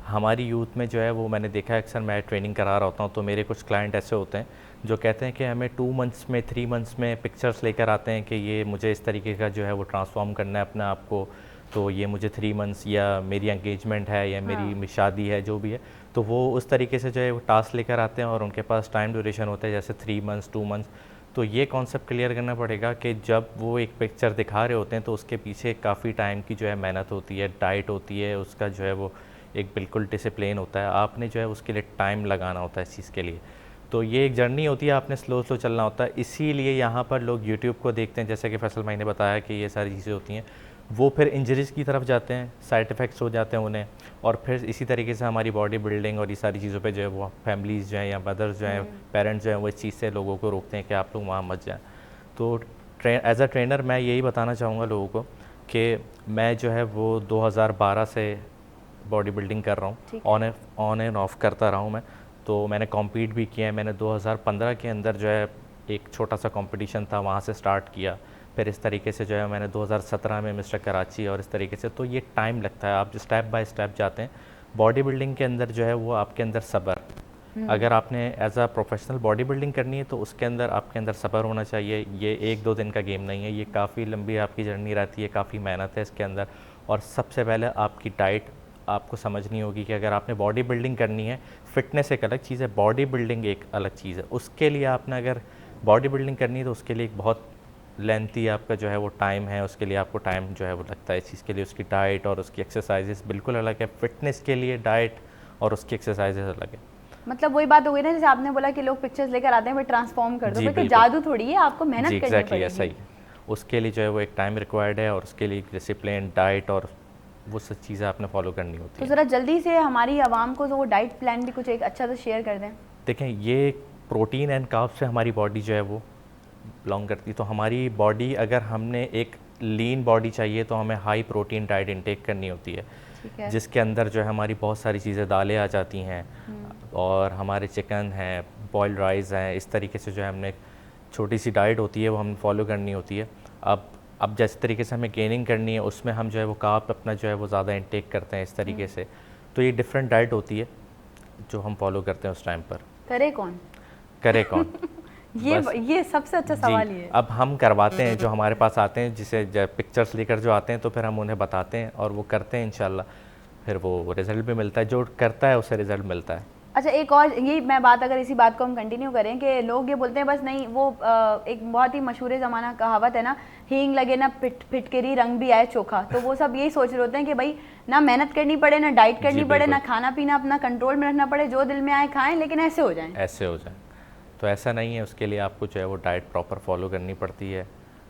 हमारी यूथ में जो है वो मैंने देखा है, अक्सर मैं ट्रेनिंग करा रहा होता हूँ तो मेरे कुछ क्लाइंट ऐसे होते हैं जो कहते हैं कि हमें 2 मंथ्स में 3 मंथ्स में पिक्चर्स लेकर आते हैं कि ये मुझे इस तरीके का जो है वो ट्रांसफॉर्म करना है अपने आप को, तो ये मुझे 3 मंथ्स या मेरी एंगेजमेंट है या मेरी शादी है जो भी है, तो वो उस तरीके से जो है वो टास्क लेकर आते हैं और उनके पास टाइम ड्यूरेशन होता है जैसे 3 मंथ्स 2 मंथ्स। तो ये कॉन्सेप्ट क्लियर करना पड़ेगा कि जब वो एक पिक्चर दिखा रहे होते हैं तो उसके पीछे काफ़ी टाइम की जो है मेहनत होती है, डाइट होती है, उसका जो है वो एक बिल्कुल डिसिप्लिन होता है, आपने जो है उसके लिए टाइम लगाना होता है इस चीज़ के लिए। तो ये एक जर्नी होती है, आपने स्लो स्लो चलना होता है। इसीलिए यहाँ पर लोग यूट्यूब को देखते हैं, जैसे कि फैसल भाई ने बताया कि ये सारी चीज़ें होती हैं, वो फिर इंजरीज़ की तरफ जाते हैं, साइड इफ़ेक्ट्स हो जाते हैं उन्हें, और फिर इसी तरीके से हमारी बॉडी बिल्डिंग और ये सारी चीज़ों पे जो है वो फैमिलीज़ जो हैं या मदर्स जो हैं, पेरेंट्स जो हैं, वो इस चीज़ से लोगों को रोकते हैं कि आप लोग वहाँ मत जाएँ। तो एज अ ट्रेनर मैं यही बताना चाहूँगा लोगों को कि मैं जो है वो 2012 से बॉडी बिल्डिंग कर रहा हूँ, ऑन एंड ऑफ करता रहा हूँ मैं। तो मैंने कॉम्पीट भी किया है, मैंने 2015 के अंदर जो है एक छोटा सा कंपटीशन था, वहाँ से स्टार्ट किया। फिर इस तरीके से जो है मैंने 2017 में मिस्टर कराची, और इस तरीके से। तो ये टाइम लगता है, आप स्टेप बाय स्टेप जाते हैं। बॉडी बिल्डिंग के अंदर जो है वो आपके अंदर सब्र, अगर आपने as a professional body building करनी है तो उसके अंदर आपके अंदर सब्र होना चाहिए। ये 1-2 दिन का गेम नहीं है, ये काफ़ी लंबी आपकी जर्नी रहती है, काफ़ी मेहनत है इसके अंदर। और सबसे पहले आपकी डाइट आपको समझनी होगी कि अगर आपने बॉडी बिल्डिंग करनी है, फ़िटनेस एक अलग चीज़ है, बॉडी बिल्डिंग एक अलग चीज़ है। उसके लिए आपने अगर बॉडी बिल्डिंग करनी है तो उसके लिए एक बहुत लेंथी आपका जो है वो टाइम है, उसके लिए आपको टाइम जो है वो लगता है। इस चीज़ के लिए उसकी डाइट और उसकी एक्सरसाइजेस बिल्कुल अलग है। फ़िटनेस के लिए डाइट और उसकी एक्सरसाइजेस अलग है। मतलब वही बात हो गई ना, जैसे आपने बोला कि लोग पिक्चर्स लेकर आते हैं, वो ट्रांसफॉर्म कर दो, जी, क्योंकि जादू थोड़ी है, आपको मेहनत करनी एग्जैक्टली पड़ेगी। सही। उसके लिए जो है वो एक टाइम रिक्वायर्ड है और उसके लिए डिसिप्लिन, डाइट और वो सब चीज़ें आपने फॉलो करनी होती तो है। ज़रा जल्दी से हमारी आवाम को तो वो डाइट प्लान भी कुछ एक अच्छा सा शेयर कर दें। देखें, ये प्रोटीन एंड कार्ब्स से हमारी बॉडी जो है वो बिलोंग करती है। तो हमारी बॉडी, अगर हमने एक लीन बॉडी चाहिए तो हमें हाई प्रोटीन डाइट इंटेक करनी होती है, जिसके अंदर जो है हमारी बहुत सारी चीज़ें, दालें आ जाती हैं और हमारे चिकन हैं, बॉइल्ड राइस हैं। इस तरीके से जो है हमने छोटी सी डाइट होती है वो हमें फॉलो करनी होती है। अब जैसे तरीके से हमें गेनिंग करनी है, उसमें हम जो है वो कार्ब अपना जो है वो ज़्यादा इंटेक करते हैं इस तरीके से। तो ये डिफरेंट डाइट होती है जो हम फॉलो करते हैं उस टाइम पर। करे कौन ये सबसे अच्छा सवाल ही है। अब हम करवाते हैं, जो हमारे पास आते हैं, जिसे पिक्चर्स लेकर जो आते हैं, तो फिर हम उन्हें बताते हैं और वो करते हैं इंशाल्लाह, फिर वो रिज़ल्ट भी मिलता है। जो करता है उसे रिज़ल्ट मिलता है। अच्छा, एक और ये मैं बात, अगर इसी बात को हम कंटिन्यू करें कि लोग ये बोलते हैं बस नहीं, वो एक बहुत ही मशहूर ज़माना कहावत है ना, हींग लगे ना फिटकरी रंग भी आए चोखा। तो वो सब यही सोच रहे होते हैं कि भाई ना मेहनत करनी पड़े, ना डाइट करनी पड़े, ना खाना पीना अपना कंट्रोल में रखना पड़े, जो दिल में आए खाएं, लेकिन ऐसे हो जाए। तो ऐसा नहीं है। उसके लिए आपको जो है वो डाइट प्रॉपर फॉलो करनी पड़ती है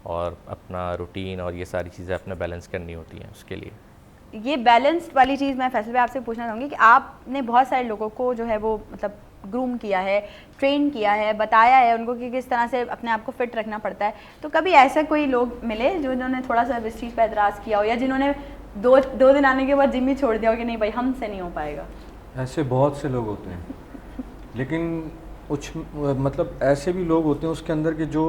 और अपना रूटीन और ये सारी चीज़ें अपने बैलेंस करनी होती हैं उसके लिए। ये बैलेंस्ड वाली चीज़ मैं फैसल भाई आपसे पूछना चाहूँगी कि आपने बहुत सारे लोगों को जो है वो मतलब ग्रूम किया है, ट्रेन किया है, बताया है उनको कि किस तरह से अपने आप को फिट रखना पड़ता है। तो कभी ऐसा कोई लोग मिले जो जिन्होंने थोड़ा सा इस चीज़ पर एतराज़ किया हो, या जिन्होंने दो दिन आने के बाद जिम ही छोड़ दिया हो कि नहीं भाई हमसे नहीं हो पाएगा? ऐसे बहुत से लोग होते हैं, लेकिन कुछ मतलब ऐसे भी लोग होते हैं उसके अंदर के जो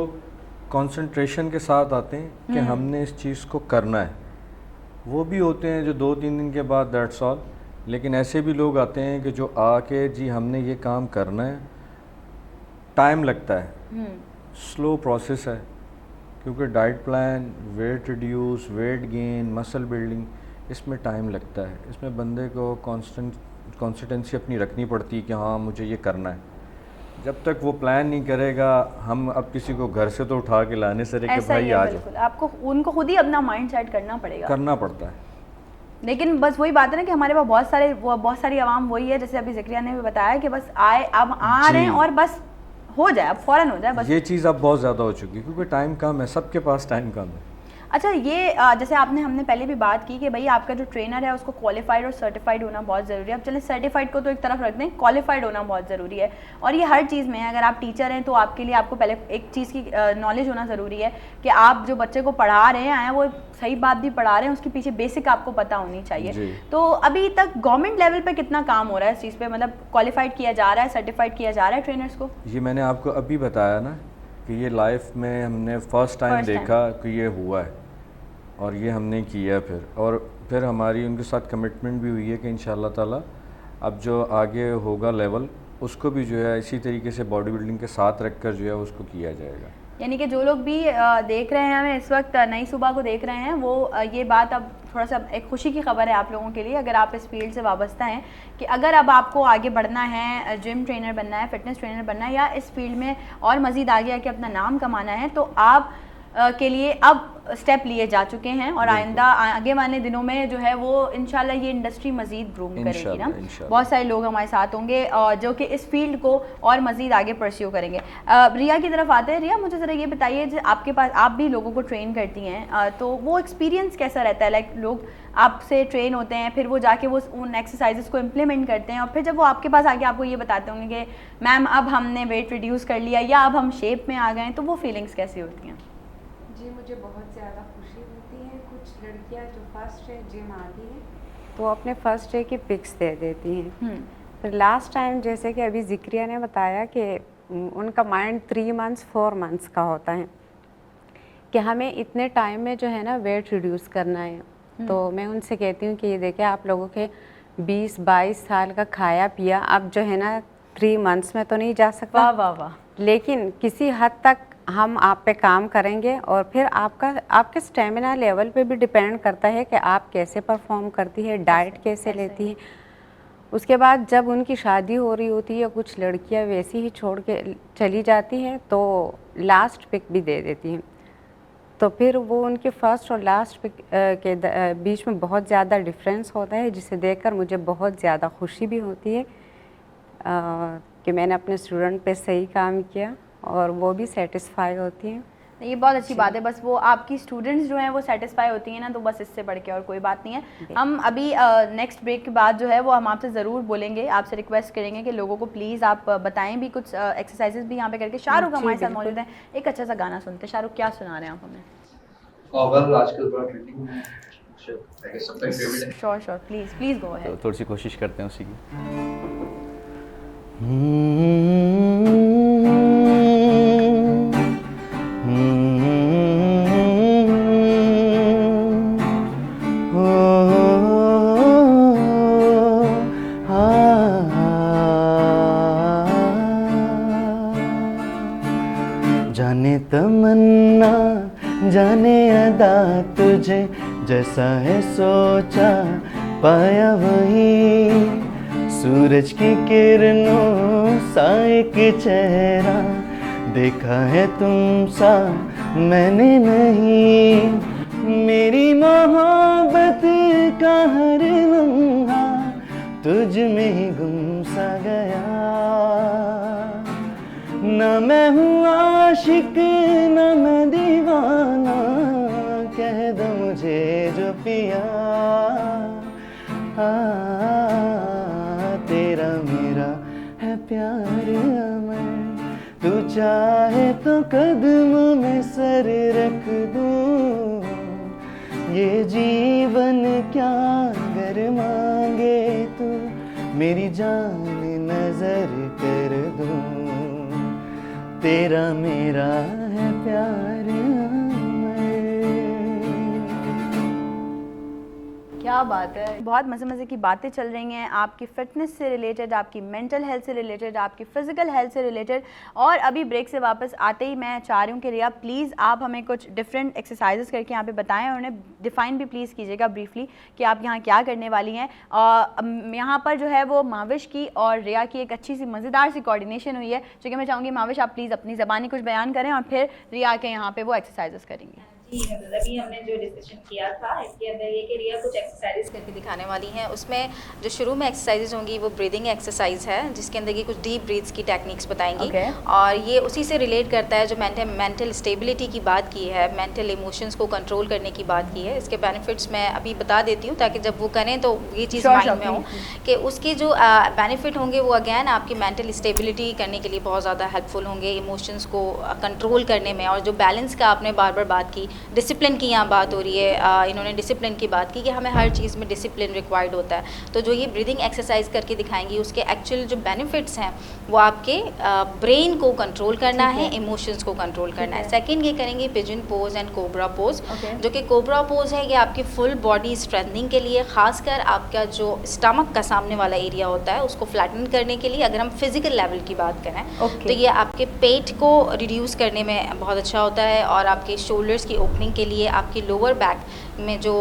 कंसंट्रेशन के साथ आते हैं कि हमने इस चीज़ को करना है। वो भी होते हैं जो 2-3 दिन के बाद दैट्स ऑल। लेकिन ऐसे भी लोग आते हैं कि जो आके जी हमने ये काम करना है, टाइम लगता है, स्लो प्रोसेस है, क्योंकि diet plan, weight reduce, weight gain, muscle building, इसमें टाइम लगता है। इसमें बंदे को कॉन्सिस्टेंसी अपनी रखनी पड़ती है कि हाँ मुझे ये करना है। जब तक वो प्लान नहीं करेगा, हम अब किसी को घर से तो उठा के लाने से कि भाई आ जाओ, आपको उनको खुद ही अपना माइंड सेट करना पड़ता है। लेकिन बस वही बात है ना कि हमारे पास बहुत सारी आवाम वही है, जैसे अभी ज़िक्रिया ने भी बताया कि बस आए, अब आ रहे हैं और बस हो जाए, अब फ़ौरन हो जाए बस। ये चीज़ अब बहुत ज़्यादा हो चुकी है क्योंकि टाइम कम है, सबके पास टाइम कम है। अच्छा, ये जैसे हमने पहले भी बात की कि भाई आपका जो ट्रेनर है उसको क्वालिफाइड और सर्टिफाइड होना बहुत ज़रूरी है। अब चलें सर्टिफाइड को तो एक तरफ रख दें, क्वालिफाइड होना बहुत ज़रूरी है। और ये हर चीज़ में है। अगर आप टीचर हैं तो आपके लिए आपको पहले एक चीज़ की नॉलेज होना ज़रूरी है कि आप जो बच्चे को पढ़ा रहे हैं वो सही बात भी पढ़ा रहे हैं, उसके पीछे बेसिक आपको पता होनी चाहिए। तो अभी तक गवर्नमेंट लेवल पे कितना काम हो रहा है इस चीज़ पे, मतलब क्वालिफाइड किया जा रहा है, सर्टिफाइड किया जा रहा है ट्रेनर्स को? ये मैंने आपको अभी बताया ना कि ये लाइफ में हमने फ़र्स्ट टाइम First time. देखा कि ये हुआ है और ये हमने किया फिर हमारी उनके साथ कमिटमेंट भी हुई है कि इंशाल्लाह ताला अब जो आगे होगा लेवल उसको भी जो है इसी तरीके से बॉडी बिल्डिंग के साथ रख कर जो है उसको किया जाएगा। यानी कि जो लोग भी देख रहे हैं हमें इस वक्त नई सुबह को देख रहे हैं वो ये बात अब थोड़ा सा एक खुशी की खबर है आप लोगों के लिए, अगर आप इस फील्ड से वाबस्ता हैं, कि अगर अब आपको आगे बढ़ना है, जिम ट्रेनर बनना है, फिटनेस ट्रेनर बनना है या इस फील्ड में और मज़ीद आगे आके अपना नाम कमाना है, तो आप के लिए अब स्टेप लिए जा चुके हैं और आइंदा आगे वाले दिनों में जो है वो इंशाल्लाह ये इंडस्ट्री मज़ीद ग्रूम करेगी ना। बहुत सारे लोग हमारे साथ होंगे जो कि इस फील्ड को और मज़ीद आगे परस्यू करेंगे। रिया की तरफ आते हैं। रिया, मुझे ज़रा ये बताइए, जो आपके पास आप भी लोगों को ट्रेन करती हैं, तो वो एक्सपीरियंस कैसा रहता है? लाइक लोग आपसे ट्रेन होते हैं, फिर वो जाके वो उन एक्सरसाइजेस को इम्प्लीमेंट करते हैं और फिर जब वो आपके पास आके आपको ये बताते होंगे कि मैम अब हमने वेट रिड्यूस कर लिया या अब हम शेप में आ गए, तो वो फीलिंग्स कैसी होती हैं? जी, मुझे बहुत ज़्यादा खुशी होती है। कुछ लड़कियां जो फर्स्ट डे जिम आती हैं तो अपने फर्स्ट डे की पिक्स दे देती हैं। फिर लास्ट टाइम जैसे कि अभी जिक्रिया ने बताया कि उनका माइंड 3 मंथ्स 4 मंथ्स का होता है कि हमें इतने टाइम में जो है ना वेट रिड्यूस करना है। तो मैं उनसे कहती हूँ कि ये देखें, आप लोगों के 20-22 साल का खाया पिया अब जो है ना 3 मंथ्स में तो नहीं जा सकता। वाह वाह वाह। लेकिन किसी हद तक हम आप पे काम करेंगे और फिर आपके स्टेमिना लेवल पे भी डिपेंड करता है कि आप कैसे परफॉर्म करती है, डाइट कैसे लेती है। उसके बाद जब उनकी शादी हो रही होती है, कुछ लड़कियां वैसी ही छोड़ के चली जाती हैं तो लास्ट पिक भी दे देती हैं। तो फिर वो उनके फर्स्ट और लास्ट पिक के बीच में बहुत ज़्यादा डिफरेंस होता है, जिसे देखकर मुझे बहुत ज़्यादा खुशी भी होती है कि मैंने अपने स्टूडेंट पे सही काम किया और वो भी सेटिस्फाई होती हैं। ये बहुत अच्छी बात है। बस वो आपकी स्टूडेंट्स जो हैं वो सेटिस्फाई होती हैं ना, तो बस इससे बढ़ के और कोई बात नहीं है। हम अभी नेक्स्ट ब्रेक के बाद जो है वो हम आपसे ज़रूर बोलेंगे, आपसे रिक्वेस्ट करेंगे कि लोगों को प्लीज़ आप बताएं भी कुछ एक्सरसाइजेस भी यहाँ पे करके। शाहरुख हमारे साथ मौजूद हैं, एक अच्छा सा गाना सुनते हैं। शाहरुख, क्या सुना रहे हैं आप हमें? आजकल बड़ा ट्रेंडिंग में सबका फेवरेट है। Sure please go ahead. तो थोड़ी सी कोशिश करते हैं उसी की। जाने तमन्ना जाने अदा तुझे जैसा है सोचा पाया वही, सूरज की किरणों सा एक चेहरा देखा है तुम सा मैंने नहीं। मेरी मोहब्बत का हर लम्हा तुझ में ही गुम सा गया। ना मैं हूँ आशिक ना मैं दीवाना, कह दो मुझे जो पिया। तेरा मेरा है प्यार अमर, तू चाहे तो कदमों में सर रख दूं। ये जीवन क्या अगर मांगे तू, मेरी जान नजर कर दूं। तेरा मेरा है प्यार अमर। क्या बात है, बहुत मज़े की बातें चल रही हैं आपकी फ़िटनेस से रिलेटेड, आपकी मेंटल हेल्थ से रिलेटेड, आपकी फ़िज़िकल हेल्थ से रिलेटेड। और अभी ब्रेक से वापस आते ही मैं चाह रही हूँ कि रिया प्लीज़ आप हमें कुछ डिफरेंट एक्सरसाइजेस करके यहाँ पे बताएं और उन्हें डिफ़ाइन भी प्लीज़ कीजिएगा ब्रीफली कि आप यहाँ क्या करने वाली हैं। यहाँ पर जो है वो माविश की और रिया की एक अच्छी सी मज़ेदार सी कोऑर्डिनेशन हुई है, जो कि मैं चाहूँगी माविश आप प्लीज़ अपनी ज़बानी कुछ बयान करें और फिर रिया के यहाँ पर वो एक्सरसाइजेस करेंगी। जी, अभी हमने जो डिस्कशन किया था इसके अंदर ये कि रिया कुछ एक्सरसाइज करके दिखाने वाली हैं। उसमें जो शुरू में एक्सरसाइजेज होंगी वो ब्रीदिंग एक्सरसाइज है, जिसके अंदर ये कुछ डीप ब्रीथ्स की टेक्निक्स बताएंगी। और ये उसी से रिलेट करता है जो मेंटल स्टेबिलिटी की बात की है, मेंटल इमोशंस को कंट्रोल करने की बात की है। इसके बेनिफिट्स मैं अभी बता देती हूँ ताकि जब वो करें तो ये चीज़ माइंड में हो कि उसके जो बेनिफिट होंगे वो अगैन आपकी मेंटल स्टेबिलिटी करने के लिए बहुत ज़्यादा हेल्पफुल होंगे, इमोशंस को कंट्रोल करने में। और जो बैलेंस का आपने बार बार बात की डिसिप्लिन की यहाँ बात हो रही है, इन्होंने डिसिप्लिन की बात की कि हमें हर चीज़ में डिसिप्लिन रिक्वायर्ड होता है। तो जो ये ब्रीदिंग एक्सरसाइज करके दिखाएंगी उसके एक्चुअल जो बेनिफिट्स हैं वो आपके ब्रेन को कंट्रोल करना है, इमोशंस को कंट्रोल करना है। सेकंड ये करेंगे pigeon pose and cobra pose, जो कि कोबरा पोज है ये आपकी फुल बॉडी स्ट्रेंथनिंग के लिए, खासकर आपका जो स्टमक का सामने वाला एरिया होता है उसको फ्लैटन करने के लिए, अगर हम फिजिकल लेवल की बात करें तो ये आपके पेट को रिड्यूस करने में बहुत अच्छा होता है और आपके शोल्डर्स की ओपनिंग के लिए, आपकी लोअर बैक में जो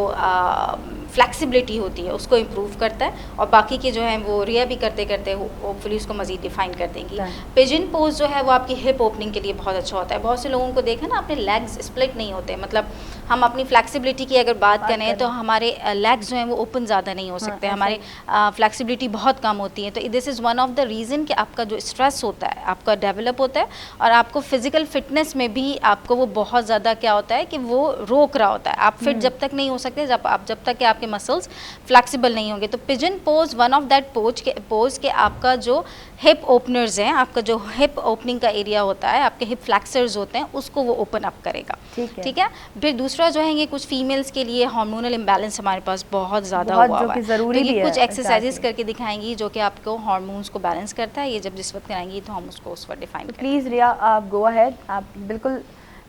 फ्लेक्सिबिलिटी होती है उसको इम्प्रूव करता है, और बाकी के जो हैं वो रिया भी करते करते होपफुली उसको मज़ीद डिफाइन कर देंगी। पिजन पोज जो है वो आपकी हिप ओपनिंग के लिए बहुत अच्छा होता है। बहुत से लोगों को देखा ना, अपने लेग्स स्प्लिट नहीं होते, मतलब हम अपनी फ्लेक्सिबिलिटी की अगर बात करें तो हमारे लेग्स जो हैं वो ओपन ज़्यादा नहीं हो सकते, हमारी फ्लेक्सिबिलिटी बहुत कम होती है। तो this is one of the reason कि आपका जो स्ट्रेस होता है आपका डेवलप होता है, और आपको फिजिकल फिटनेस में भी आपको वो बहुत ज़्यादा क्या होता है कि वो रोक रहा होता है। आप फिट जब तक नहीं हो सकते जब तक कि आपके मसल्स फ्लेक्सिबल नहीं होंगे। तो pigeon pose one of that pose के आपका जो हिप ओपनर्स हैं, आपका जो हिप ओपनिंग का एरिया होता है, आपके हिप फ्लैक्सर्स होते हैं, उसको वो ओपन अप करेगा। ठीक है। फिर दूसरा जो है ये कुछ फीमेल्स के लिए हार्मोनल इम्बैलेंस हमारे पास बहुत ज़्यादा हुआ हुआ है, तो ये कुछ एक्सरसाइजेस करके दिखाएंगी जो कि आपको हार्मोन्स को बैलेंस करता है। ये जब जिस वक्त कराएंगी तो हम उसको उस वक्त डिफाइन करेंगे। प्लीज़ रिया आप गो अहेड, आप बिल्कुल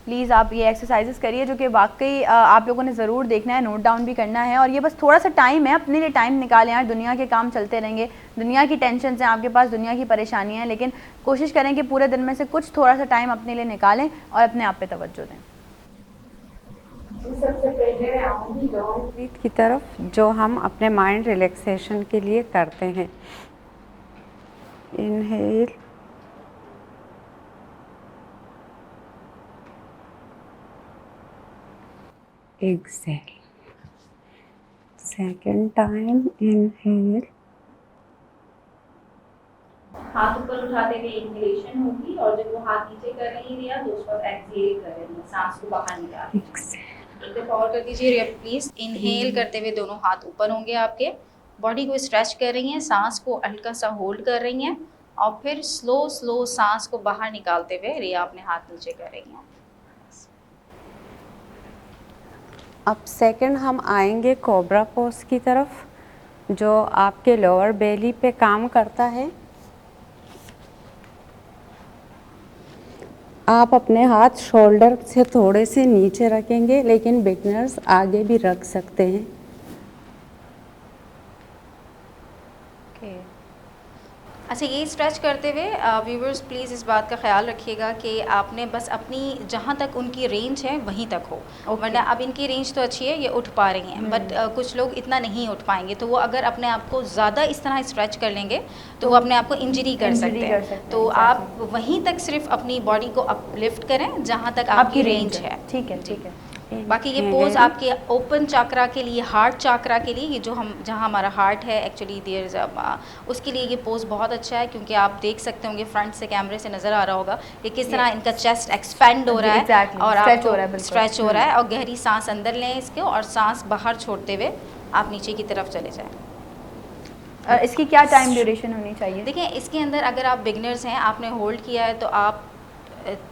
प्लीज़ आप ये एक्सरसाइजेस करिए जो कि वाकई आप लोगों ने ज़रूर देखना है, नोट डाउन भी करना है। और ये बस थोड़ा सा टाइम है, अपने लिए टाइम निकालें यार। दुनिया के काम चलते रहेंगे, दुनिया की टेंशन हैं आपके पास, दुनिया की परेशानियाँ हैं, लेकिन कोशिश करें कि पूरे दिन में से कुछ थोड़ा सा टाइम अपने लिए निकालें और अपने आप पे तवज्जो दें। सबसे पहले मैं आऊँगी ब्रीथ की तरफ, जो हम अपने माइंड रिलैक्सेशन के लिए करते हैं। Inhale, exhale, second time inhale, हाथ ऊपर उठाते हुए इनहेलेशन होगी, और जब वो हाथ नीचे कर रही है रिया तो उस वक्त एक्सहेल कर रही है, सांस को बाहर निकाल। एक दफा और कर दीजिए रिया प्लीज। इनहेल करते हुए दोनों हाथ ऊपर होंगे, आपके बॉडी को स्ट्रेच कर रही हैं, सांस को हल्का सा होल्ड कर रही हैं, और फिर स्लो स्लो सांस को बाहर निकालते हुए रिया अपने हाथ नीचे कर रही हैं। अब सेकंड हम आएंगे कोबरा पोज की तरफ, जो आपके लोअर बेली पे काम करता है। आप अपने हाथ शोल्डर से थोड़े से नीचे रखेंगे, लेकिन बिगनर्स आगे भी रख सकते हैं। अच्छा, ये स्ट्रेच करते हुए व्यूवर्स प्लीज़ इस बात का ख्याल रखिएगा कि आपने बस अपनी जहाँ तक उनकी रेंज है वहीं तक हो, वरना अब इनकी रेंज तो अच्छी है, ये उठ पा रही हैं, बट कुछ लोग इतना नहीं उठ पाएंगे, तो वो अगर अपने आप को ज़्यादा इस तरह स्ट्रेच कर लेंगे तो वो अपने आप को इंजरी कर सकते हैं। तो आप वहीं तक सिर्फ अपनी बॉडी को अपलिफ्ट करें जहाँ तक आपकी रेंज है। ठीक है, ठीक है। बाकी ये पोज आपके ओपन चाकरा के लिए, हार्ट चाकरा के लिए, ये जो हम जहाँ हमारा हार्ट है एक्चुअली देयर उसके लिए ये पोज बहुत अच्छा है, क्योंकि आप देख सकते होंगे फ्रंट से कैमरे से नज़र आ रहा होगा कि किस तरह इनका चेस्ट एक्सपेंड हो रहा है और आपको स्ट्रेच हो रहा है, और गहरी सांस अंदर लें इसके, और सांस बाहर छोड़ते हुए आप नीचे की तरफ चले जाएँ। इसकी क्या टाइम ड्यूरेशन होनी चाहिए? देखिए, इसके अंदर अगर आप बिगनर्स हैं, आपने होल्ड किया है, तो आप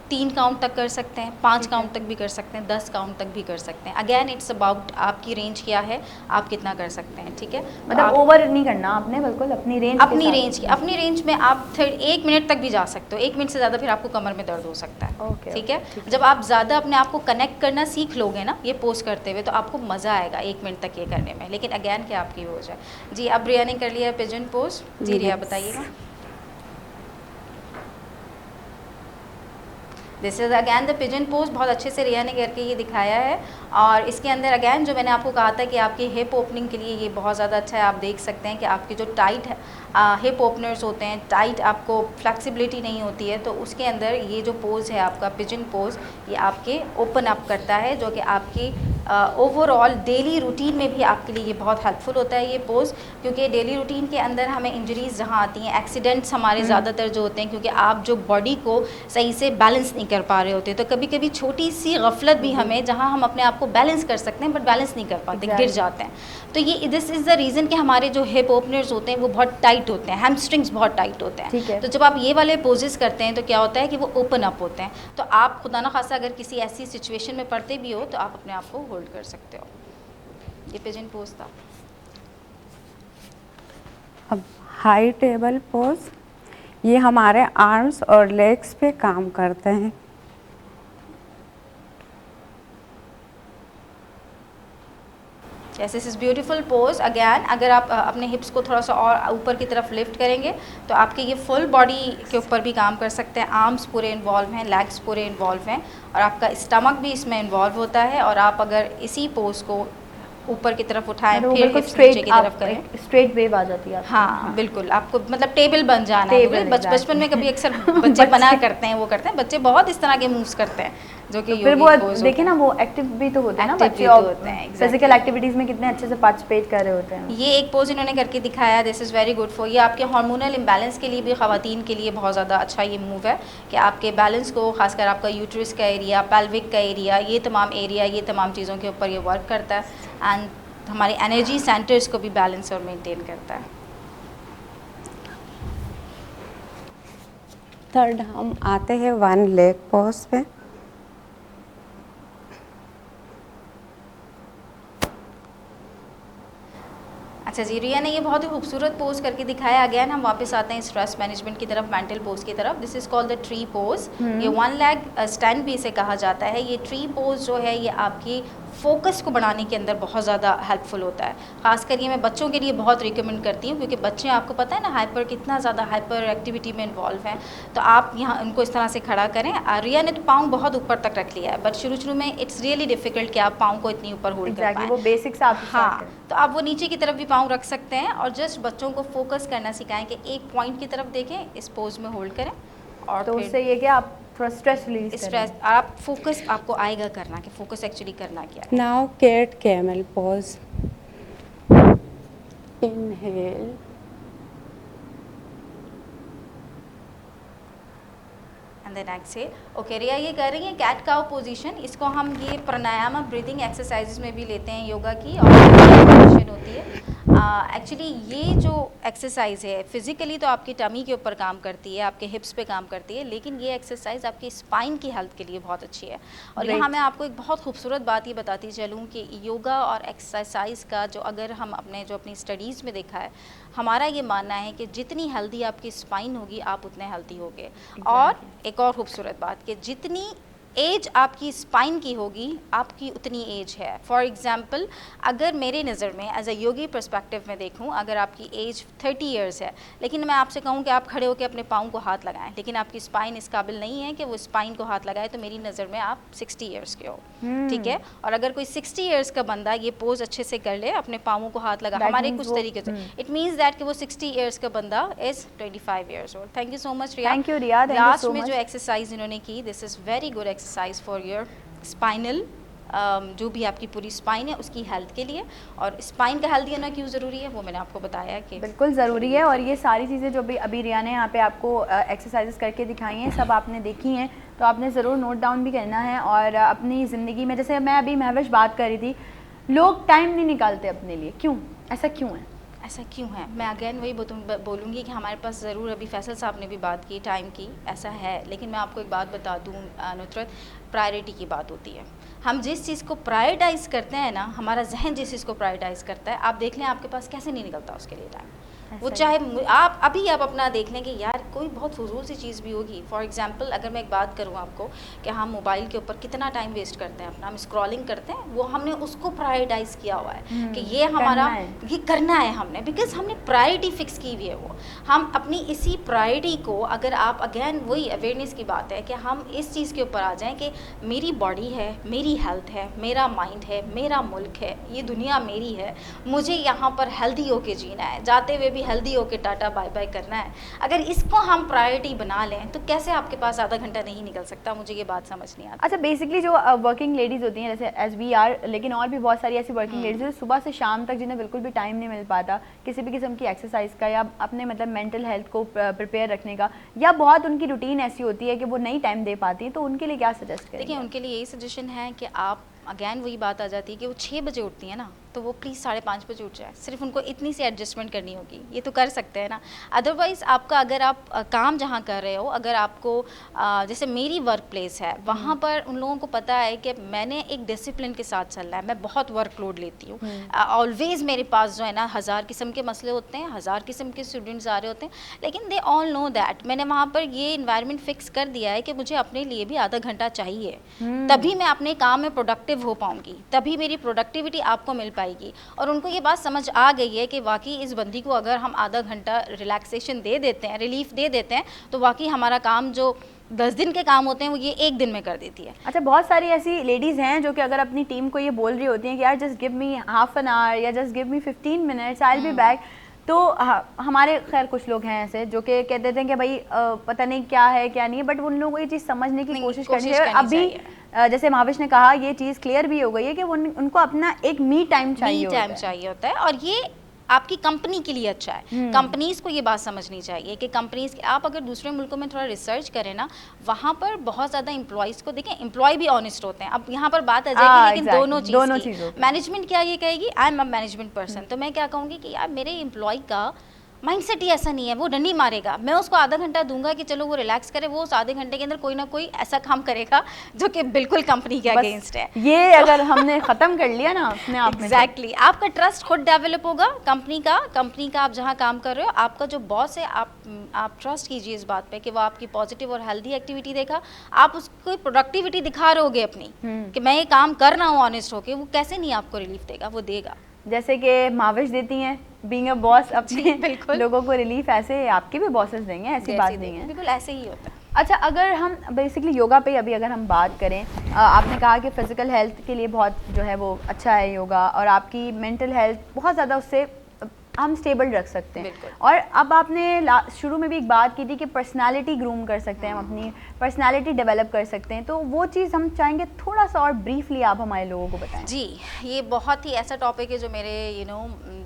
3 काउंट तक कर सकते हैं, 5 काउंट तक भी कर सकते हैं, 10 काउंट तक भी कर सकते हैं। अगेन इट्स अबाउट आपकी रेंज क्या है, आप कितना कर सकते हैं। ठीक है, मतलब ओवर नहीं करना आपने, बिल्कुल अपनी रेंज में आप 1 मिनट तक भी जा सकते हो। 1 मिनट से ज़्यादा फिर आपको कमर में दर्द हो सकता है। ठीक है, जब आप ज़्यादा अपने आप को कनेक्ट करना सीख लोगे ना ये पोज करते हुए, तो आपको मज़ा आएगा 1 मिनट तक ये करने में, लेकिन अगेन क्या आपकी हो जाए। जी, अब रिया ने कर लिया पिजन पोज। जी रिया बताइएगा। This is again the pigeon pose, बहुत अच्छे से रिया ने करके ये दिखाया है। और इसके अंदर अगैन जो मैंने आपको कहा था कि आपकी हिप ओपनिंग के लिए ये बहुत ज़्यादा अच्छा है। आप देख सकते हैं कि आपके जो टाइट हिप ओपनर्स होते हैं, टाइट आपको फ्लेक्सिबिलिटी नहीं होती है, तो उसके अंदर ये जो पोज़ है आपका पिजन पोज़, ये आपके ओपन अप करता है, जो कि आपकी ओवरऑल डेली रूटीन में भी आपके लिए ये बहुत हेल्पफुल होता है ये पोज़, क्योंकि डेली रूटीन के अंदर हमें इंजरीज़ जहाँ आती हैं, एक्सीडेंट्स हमारे ज़्यादातर जो होते हैं, क्योंकि आप जो बॉडी को सही से बैलेंस नहीं कर पा रहे होते, तो कभी कभी छोटी सी गफलत भी हमें, जहाँ हम अपने आप को बैलेंस कर सकते हैं बट बैलेंस नहीं कर पाते, गिर जाते हैं। तो ये दिस इज़ द रीज़न कि हमारे जो हिप ओपनर्स होते हैं वो बहुत टाइट होते हैं, हैमस्ट्रिंग्स बहुत टाइट होते हैं। तो जब आप ये वाले पोजेस करते हैं तो क्या होता है कि वो ओपन अप होते हैं, तो आप खुदा ना खासा अगर किसी ऐसी सिचुएशन में पड़ते भी हो तो आप अपने आप को होल्ड कर सकते हो। ये पिजन पोज था। अब हाई टेबल पोज, ये हमारे आर्म्स और लेग्स पे काम करते हैं। Yes, this is beautiful pose. Again, अगर आप अपने हिप्स को थोड़ा सा और ऊपर की तरफ लिफ्ट करेंगे तो आपके ये फुल बॉडी के ऊपर भी काम कर सकते हैं। आर्म्स पूरे इन्वॉल्व हैं, लेग्स पूरे इन्वॉल्व हैं और आपका स्टमक भी इसमें इन्वॉल्व होता है। और आप अगर इसी पोज को ऊपर की तरफ उठाएं, फिर हिप्स नीचे की तरफ करें, स्ट्रेट वेव आ जाती है। हाँ बिल्कुल, आपको मतलब टेबल बन जाना है। बचपन में कभी अक्सर बच्चे बना करते हैं, वो करते हैं बच्चे, बहुत इस तरह के मूव्स करते हैं जो कि फिर वो देखे ना, वो एक्टिव भी तो होते हैं ना बच्चे, होते हैं फिजिकल एक्टिविटीज में कितने अच्छे से पार्टिसिपेट कर रहे होते हैं। ये एक पोज इन्होंने करके दिखाया, this is very good for, ये आपके हार्मोनल इम्बैलेंस के लिए भी, ख़वातीन के लिए बहुत ज़्यादा अच्छा ये मूव है कि आपके बैलेंस को, खासकर आपका यूट्रस का एरिया, पेल्विक का एरिया, ये तमाम एरिया, ये तमाम चीज़ों के ऊपर ये वर्क करता है एंड हमारी एनर्जी सेंटर्स को भी बैलेंस और मेंटेन करता है। थर्ड हम आते हैं वन लेग पोज पे। अच्छा जी, रिया ने ये बहुत ही खूबसूरत पोज करके दिखाया। अगेन हम वापस आते हैं स्ट्रेस मैनेजमेंट की तरफ, मेंटल पोज की तरफ। This is called the tree pose. ये वन लेग स्टैंड भी इसे कहा जाता है। ये ट्री पोज जो है ये आपकी फोकस को बढ़ाने के अंदर बहुत ज़्यादा हेल्पफुल होता है। ख़ासकर ये मैं बच्चों के लिए बहुत रिकमेंड करती हूँ, क्योंकि बच्चे, आपको पता है ना, कितना ज़्यादा हाइपर एक्टिविटी में इन्वॉल्व हैं। तो आप यहाँ उनको इस तरह से खड़ा करें। रिया ने तो पाँव बहुत ऊपर तक रख लिया है, बट शुरू में इट्स रियली डिफ़िकल्ट कि आप पाँव को इतनी ऊपर होल्ड कर पाएं। वो बेसिक्स आप, हाँ, तो आप वो नीचे की तरफ भी पाँव रख सकते हैं और जस्ट बच्चों को फोकस करना सिखाएं कि एक पॉइंट की तरफ देखें, इस पोज में होल्ड करें और तो उससे ये कि आप थोड़ा स्ट्रेस रिलीज करें। स्ट्रेस आप फोकस आपको आएगा करना कि फोकस एक्चुअली करना क्या है। Now cat camel pose. Inhale and then exhale. Okay, Riya ये कर रही है कैट काउ पोजीशन। इसको हम ये प्राणायाम ब्रीदिंग एक्सरसाइजेज में भी लेते हैं योगा की, और पोजीशन होती है। एक्चुअली ये जो एक्सरसाइज है फिज़िकली तो आपकी टमी के ऊपर काम करती है, आपके हिप्स पे काम करती है, लेकिन ये एक्सरसाइज आपकी स्पाइन की हेल्थ के लिए बहुत अच्छी है। और यहाँ मैं आपको एक बहुत खूबसूरत बात ये बताती चलूँ कि योगा और एक्सरसाइज का जो, अगर हम अपनी स्टडीज़ में देखा है, हमारा ये मानना है कि जितनी हेल्दी आपकी स्पाइन होगी आप उतने हेल्दी होगे। और एक और खूबसूरत बात कि जितनी एज आपकी स्पाइन की होगी आपकी उतनी एज है। फॉर एग्ज़ाम्पल, अगर मेरे नज़र में एज अ योगी पर्सपेक्टिव में देखूं, अगर आपकी एज 30 इयर्स है, लेकिन मैं आपसे कहूं कि आप खड़े होकर अपने पाँव को हाथ लगाएं, लेकिन आपकी स्पाइन इस काबिल नहीं है कि वो स्पाइन को हाथ लगाए, तो मेरी नज़र में आप 60 इयर्स के हो। ठीक है। और अगर कोई 60 इयर्स का बंदा ये पोज अच्छे से कर ले, अपने पाँवों को हाथ लगा, हमारे कुछ तरीके से, इट मीन्स दैट कि वो 60 इयर्स का बंदा is 25 years old. Thank you so much Riya. Thank you Riya. Last में जो एक्सरसाइज इन्होंने की, this is very good exercise for your spinal, जो भी आपकी पूरी स्पाइन है उसकी हेल्थ के लिए। और स्पाइन का हेल्दी होना क्यों ज़रूरी है वो मैंने आपको बताया कि बिल्कुल ज़रूरी है। और ये सारी चीज़ें जो भी अभी रिया ने यहाँ पे आपको एक्सरसाइजेस करके दिखाई हैं, सब आपने देखी हैं, तो आपने ज़रूर नोट डाउन भी करना है। और अपनी ज़िंदगी में, जैसे मैं अभी महविश बात कर रही थी, लोग टाइम नहीं निकालते अपने लिए, क्यों, ऐसा क्यों है? ऐसा क्यों है? मैं अगेन वही बोलूँगी कि हमारे पास ज़रूर, अभी फैसल साहब ने भी बात की टाइम की, ऐसा है, लेकिन मैं आपको एक बात बता दूँ नुसरत, प्रायोरिटी की बात होती है। हम जिस चीज़ को प्रायोरिटाइज़ करते हैं ना, हमारा जहन जिस चीज़ को प्रायोरिटाइज़ करता है, आप देख लें आपके पास कैसे नहीं निकलता उसके लिए टाइम। वो चाहे आप अभी आप अपना देख लें कि यार कोई बहुत फजूल सी चीज़ भी होगी। फॉर एग्जांपल, अगर मैं एक बात करूँ आपको कि हम मोबाइल के ऊपर कितना टाइम वेस्ट करते हैं अपना, हम स्क्रॉलिंग करते हैं, वो हमने उसको प्रायोरिटाइज़ किया हुआ है कि ये हमारा ये करना है हमने, बिकॉज हमने प्रायोरिटी फिक्स की हुई है। वो हम अपनी इसी प्रायोरिटी को, अगर आप अगेन वही अवेयरनेस की बात है कि हम इस चीज़ के ऊपर आ जाएँ कि मेरी बॉडी है, मेरी हेल्थ है, मेरा माइंड है, मेरा मुल्क है, ये दुनिया मेरी है, मुझे यहाँ पर हेल्दी होके जीना है, जाते हुए भी हेल्दी होकर टाटा बाय बाय करना है, अगर इसको हम प्रायोरिटी बना लें तो कैसे आपके पास आधा घंटा नहीं निकल सकता, मुझे ये बात समझ नहीं आती। अच्छा, बेसिकली जो वर्किंग लेडीज़ होती हैं जैसे एज वी आर, लेकिन और भी बहुत सारी ऐसी वर्किंग लेडीज़ हैं सुबह से शाम तक जिन्हें बिल्कुल भी टाइम नहीं मिल पाता किसी भी किस्म की एक्सरसाइज का या अपने मतलब मेंटल हेल्थ को प्रिपेयर रखने का, या बहुत उनकी रूटीन ऐसी होती है कि वो नहीं टाइम दे पाती, तो उनके लिए क्या सजेस्ट करेंगे? देखिए, उनके लिए यही सजेशन है कि आप अगैन वही बात आ जाती है कि वो 6 बजे उठती है ना, तो वो प्लीज़ 5:30 बजे उठ जाए। सिर्फ उनको इतनी सी एडजस्टमेंट करनी होगी, ये तो कर सकते हैं ना। अदरवाइज़ आपका अगर आप काम जहाँ कर रहे हो, अगर आपको जैसे मेरी वर्क प्लेस है वहाँ पर उन लोगों को पता है कि मैंने एक डिसिप्लिन के साथ चलना है, मैं बहुत वर्कलोड लेती हूँ। ऑलवेज़ मेरे पास जो है ना 1000 किस्म के मसले होते हैं, 1000 किस्म के स्टूडेंट्स आ रहे होते हैं, लेकिन दे ऑल नो दैट मैंने वहाँ पर ये इन्वायरमेंट फिक्स कर दिया है कि मुझे अपने लिए भी आधा घंटा चाहिए, तभी मैं अपने काम में प्रोडक्टिव हो पाऊँगी, तभी मेरी प्रोडक्टिविटी आपको मिल पाएगी। और उनको ये बात समझ आ गई है कि वाकई इस बंदी को अगर हम आधा घंटा रिलैक्सेशन दे देते हैं, रिलीफ दे देते हैं, तो वाकई हमारा काम जो 10 दिन के काम होते हैं वो ये 1 दिन में कर देती है। अच्छा, बहुत सारी ऐसी लेडीज़ हैं जो कि अगर अपनी टीम को ये बोल रही होती हैं कि यार just give me half an hour या just give me 15 minutes, I will be back, तो हमारे खैर कुछ लोग हैं ऐसे जो कि कहते थे कि भाई पता नहीं क्या है क्या नहीं है, बट उन लोगों को ये चीज़ समझने की कोशिश करनी है। अभी जैसे महाविश ने कहा, ये चीज़ क्लियर भी हो गई है कि उनको अपना एक मी टाइम चाहिए होता है, और ये आपकी कंपनी के लिए अच्छा है। कंपनीज को ये बात समझनी चाहिए कि कंपनीज, आप अगर दूसरे मुल्कों में थोड़ा रिसर्च करें ना, वहाँ पर बहुत ज़्यादा एम्प्लॉयज़ को देखें, एम्प्लॉय भी ऑनेस्ट होते हैं। अब यहाँ पर बात आ जाएगी लेकिन दोनों चीज़ मैनेजमेंट क्या ये कहेगी, I am a management person, तो मैं क्या कहूँगी कि यार मेरे एम्प्लॉय का माइंडसेट ही ऐसा नहीं है, वो डंडी मारेगा, मैं उसको आधा घंटा दूंगा कि चलो वो रिलैक्स करे, वो उस आधे घंटे के अंदर कोई ना कोई ऐसा काम करेगा जो कि बिल्कुल कंपनी के अगेंस्ट है। ये अगर हमने ख़त्म कर लिया ना अपने आप में, एग्जैक्टली आपका ट्रस्ट खुद डेवलप होगा कंपनी का आप जहाँ काम कर रहे हो, आपका जो बॉस है, आप ट्रस्ट कीजिए इस बात पे कि वो आपकी पॉजिटिव और हेल्दी एक्टिविटी देखा, आप उसको प्रोडक्टिविटी दिखा रहे होगे अपनी कि मैं ये काम कर रहा हूँ ऑनेस्ट होके, वो कैसे नहीं आपको रिलीफ देगा, वो देगा। जैसे कि महाविश देती हैं बीइंग अ बॉस अपने लोगों को रिलीफ, ऐसे आपके भी बॉसेस देंगे, ऐसी बात नहीं है, बिल्कुल ऐसे ही होता है। अच्छा, अगर हम बेसिकली योगा पे अभी अगर हम बात करें, आपने कहा कि फ़िज़िकल हेल्थ के लिए बहुत जो है वो अच्छा है योगा, और आपकी मेंटल हेल्थ बहुत ज़्यादा उससे हम स्टेबल रख सकते हैं। और अब आपने शुरू में भी एक बात की थी कि पर्सनालिटी ग्रूम कर सकते हैं, हम अपनी पर्सनालिटी डेवलप कर सकते हैं, तो वो चीज़ हम चाहेंगे थोड़ा सा और ब्रीफली आप हमारे लोगों को बताएं। जी, ये बहुत ही ऐसा टॉपिक है जो मेरे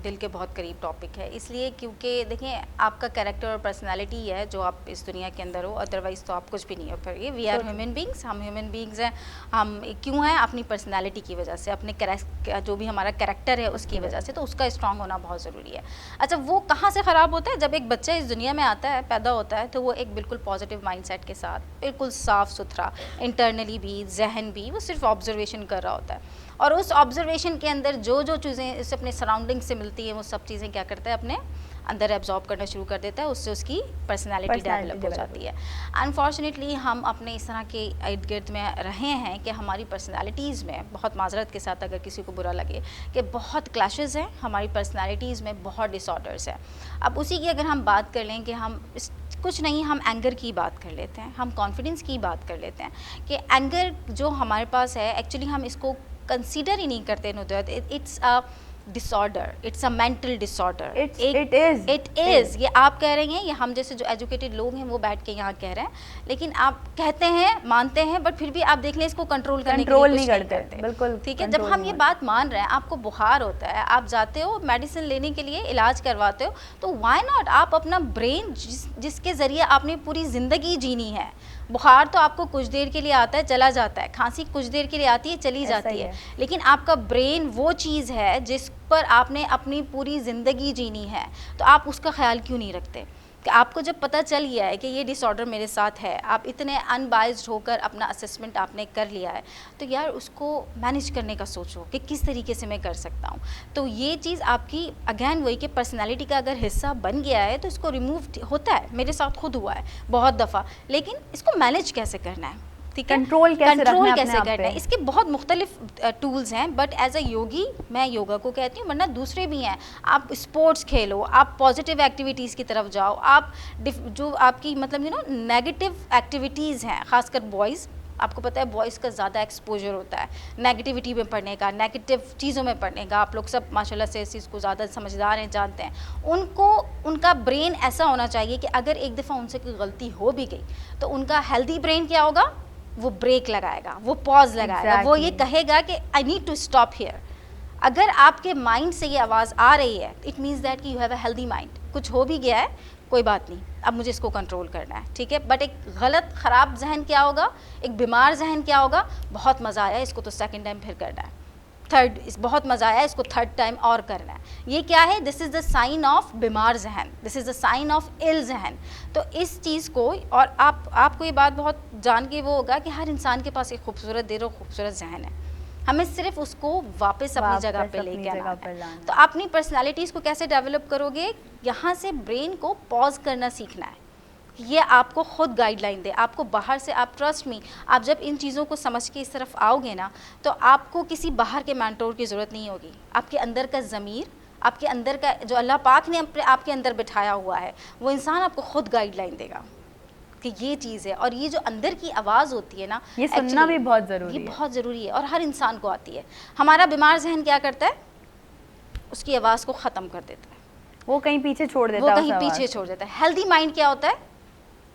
दिल के बहुत करीब टॉपिक है, इसलिए क्योंकि देखिए आपका कैरेक्टर और पर्सनालिटी है जो आप इस दुनिया के अंदर हो, अदरवाइज़ तो आप कुछ भी नहीं हो। फिर ये वी आर ह्यूमन बींग्स, हम ह्यूमन बींग्स हैं, हम क्यों हैं? अपनी पर्सनालिटी की वजह से, अपने जो भी हमारा कैरेक्टर है उसकी वजह से, तो उसका स्ट्रॉन्ग होना बहुत ज़रूरी है। अच्छा, वो कहाँ से ख़राब होता है? जब एक बच्चा इस दुनिया में आता है, पैदा होता है, तो वो एक बिल्कुल पॉजिटिव माइंडसेट के साथ, बिल्कुल साफ़ सुथरा, इंटरनली भी, जहन भी, वो सिर्फ ऑब्जर्वेशन कर रहा होता है, और उस ऑब्जर्वेशन के अंदर जो जो चीज़ें इसे अपने सराउंडिंग से मिलती हैं, वो सब चीज़ें क्या करता है, अपने अंदर एब्जॉर्ब करना शुरू कर देता है, उससे उसकी पर्सनालिटी डेवलप हो जाती है। अनफॉर्चुनेटली हम अपने इस तरह के इर्द गिर्द में रहे हैं कि हमारी पर्सनालिटीज़ में, बहुत माजरत के साथ अगर किसी को बुरा लगे, कि बहुत क्लैशेस हैं हमारी पर्सनालिटीज़ में, बहुत डिसऑर्डर्स हैं। अब उसी की अगर हम बात कर लें कि हम कुछ नहीं, हम एंगर की बात कर लेते हैं, हम कॉन्फिडेंस की बात कर लेते हैं कि एंगर जो हमारे पास है, एक्चुअली हम इसको कंसीडर ही नहीं करते Nudrat. It's a disorder, it's a mental disorder, it is. ये आप कह रहे हैं, ये हम जैसे जो एजुकेटेड लोग हैं वो बैठ के यहाँ कह रहे हैं, लेकिन आप कहते हैं, मानते हैं, बट फिर भी आप देख लें इसको कंट्रोल करने के लिए कुछ नहीं करते। बिल्कुल ठीक है, जब हम ये बात मान रहे हैं, आपको बुखार होता है, आप जाते हो मेडिसिन लेने के लिए, इलाज करवाते हो, तो व्हाई नॉट आप अपना ब्रेन जिसके ज़रिए आपने पूरी ज़िंदगी जीनी है, बुखार तो आपको कुछ देर के लिए आता है, चला जाता है, खांसी कुछ देर के लिए आती है, चली जाती है, लेकिन आपका ब्रेन वो चीज़ है जिस पर आपने अपनी पूरी ज़िंदगी जीनी है, तो आप उसका ख्याल क्यों नहीं रखते? कि आपको जब पता चल गया है कि ये डिसऑर्डर मेरे साथ है, आप इतने अनबाइज्ड होकर अपना असेसमेंट आपने कर लिया है, तो यार उसको मैनेज करने का सोचो कि किस तरीके से मैं कर सकता हूँ। तो ये चीज़ आपकी अगेन वही कि पर्सनालिटी का अगर हिस्सा बन गया है, तो इसको रिमूव होता है, मेरे साथ खुद हुआ है बहुत दफ़ा, लेकिन इसको मैनेज कैसे करना है, ठीक है, कंट्रोल कैसे करना है, इसके बहुत मुख्तलिफ टूल्स हैं, बट एज अ योगी मैं योगा को कहती हूँ, वरना दूसरे भी हैं। आप स्पोर्ट्स खेलो, आप पॉजिटिव एक्टिविटीज़ की तरफ जाओ, आप जो आपकी मतलब नेगेटिव एक्टिविटीज़ हैं, खासकर बॉयज़, आपको पता है बॉयज़ का ज़्यादा एक्सपोजर होता है नेगेटिविटी में पढ़ने का, नेगेटिव चीज़ों में पढ़ने का। आप लोग सब माशाल्लाह से इस चीज़ को ज़्यादा समझदार हैं, जानते हैं। उनको उनका ब्रेन ऐसा होना चाहिए कि अगर एक दफ़ा उनसे कोई गलती हो भी गई तो उनका हेल्दी ब्रेन क्या होगा, वो ब्रेक लगाएगा, वो पॉज लगाएगा, वो ये कहेगा कि I need to stop here. अगर आपके माइंड से ये आवाज़ आ रही है, इट मीन्स दैट कि you have a healthy mind. कुछ हो भी गया है, कोई बात नहीं, अब मुझे इसको कंट्रोल करना है, ठीक है। बट एक गलत ख़राब जहन क्या होगा, एक बीमार जहन क्या होगा, बहुत मज़ा आया इसको तो सेकंड टाइम फिर करना है, थर्ड इस बहुत मज़ा आया इसको थर्ड टाइम और करना है। ये क्या है, this is the sign of बीमार जहन, this is the sign of ill जहन। तो इस चीज़ को, और आपको ये बात बहुत जान के वो होगा कि हर इंसान के पास एक खूबसूरत दिल और खूबसूरत जहन है, हमें सिर्फ उसको वापस अपनी जगह पे लेके आना है। तो अपनी पर्सनालिटीज़ को कैसे डेवलप करोगे, यहाँ से ब्रेन को पॉज करना सीखना है, ये आपको खुद गाइडलाइन दे, आपको बाहर से, आप ट्रस्ट मी, आप जब इन चीज़ों को समझ के इस तरफ आओगे ना तो आपको किसी बाहर के मेंटोर की ज़रूरत नहीं होगी। आपके अंदर का ज़मीर, आपके अंदर का जो अल्लाह पाक ने आपके अंदर बिठाया हुआ है, वो इंसान आपको खुद गाइडलाइन देगा कि ये चीज़ है। और ये जो अंदर की आवाज़ होती है ना, ये सुनना भी बहुत ज़रूरी है, ये बहुत ज़रूरी है और हर इंसान को आती है। हमारा बीमार जहन क्या करता है, उसकी आवाज़ को ख़त्म कर देता है, वो कहीं पीछे छोड़ देता वो है, कहीं पीछे छोड़ देता है। हेल्दी माइंड क्या होता है,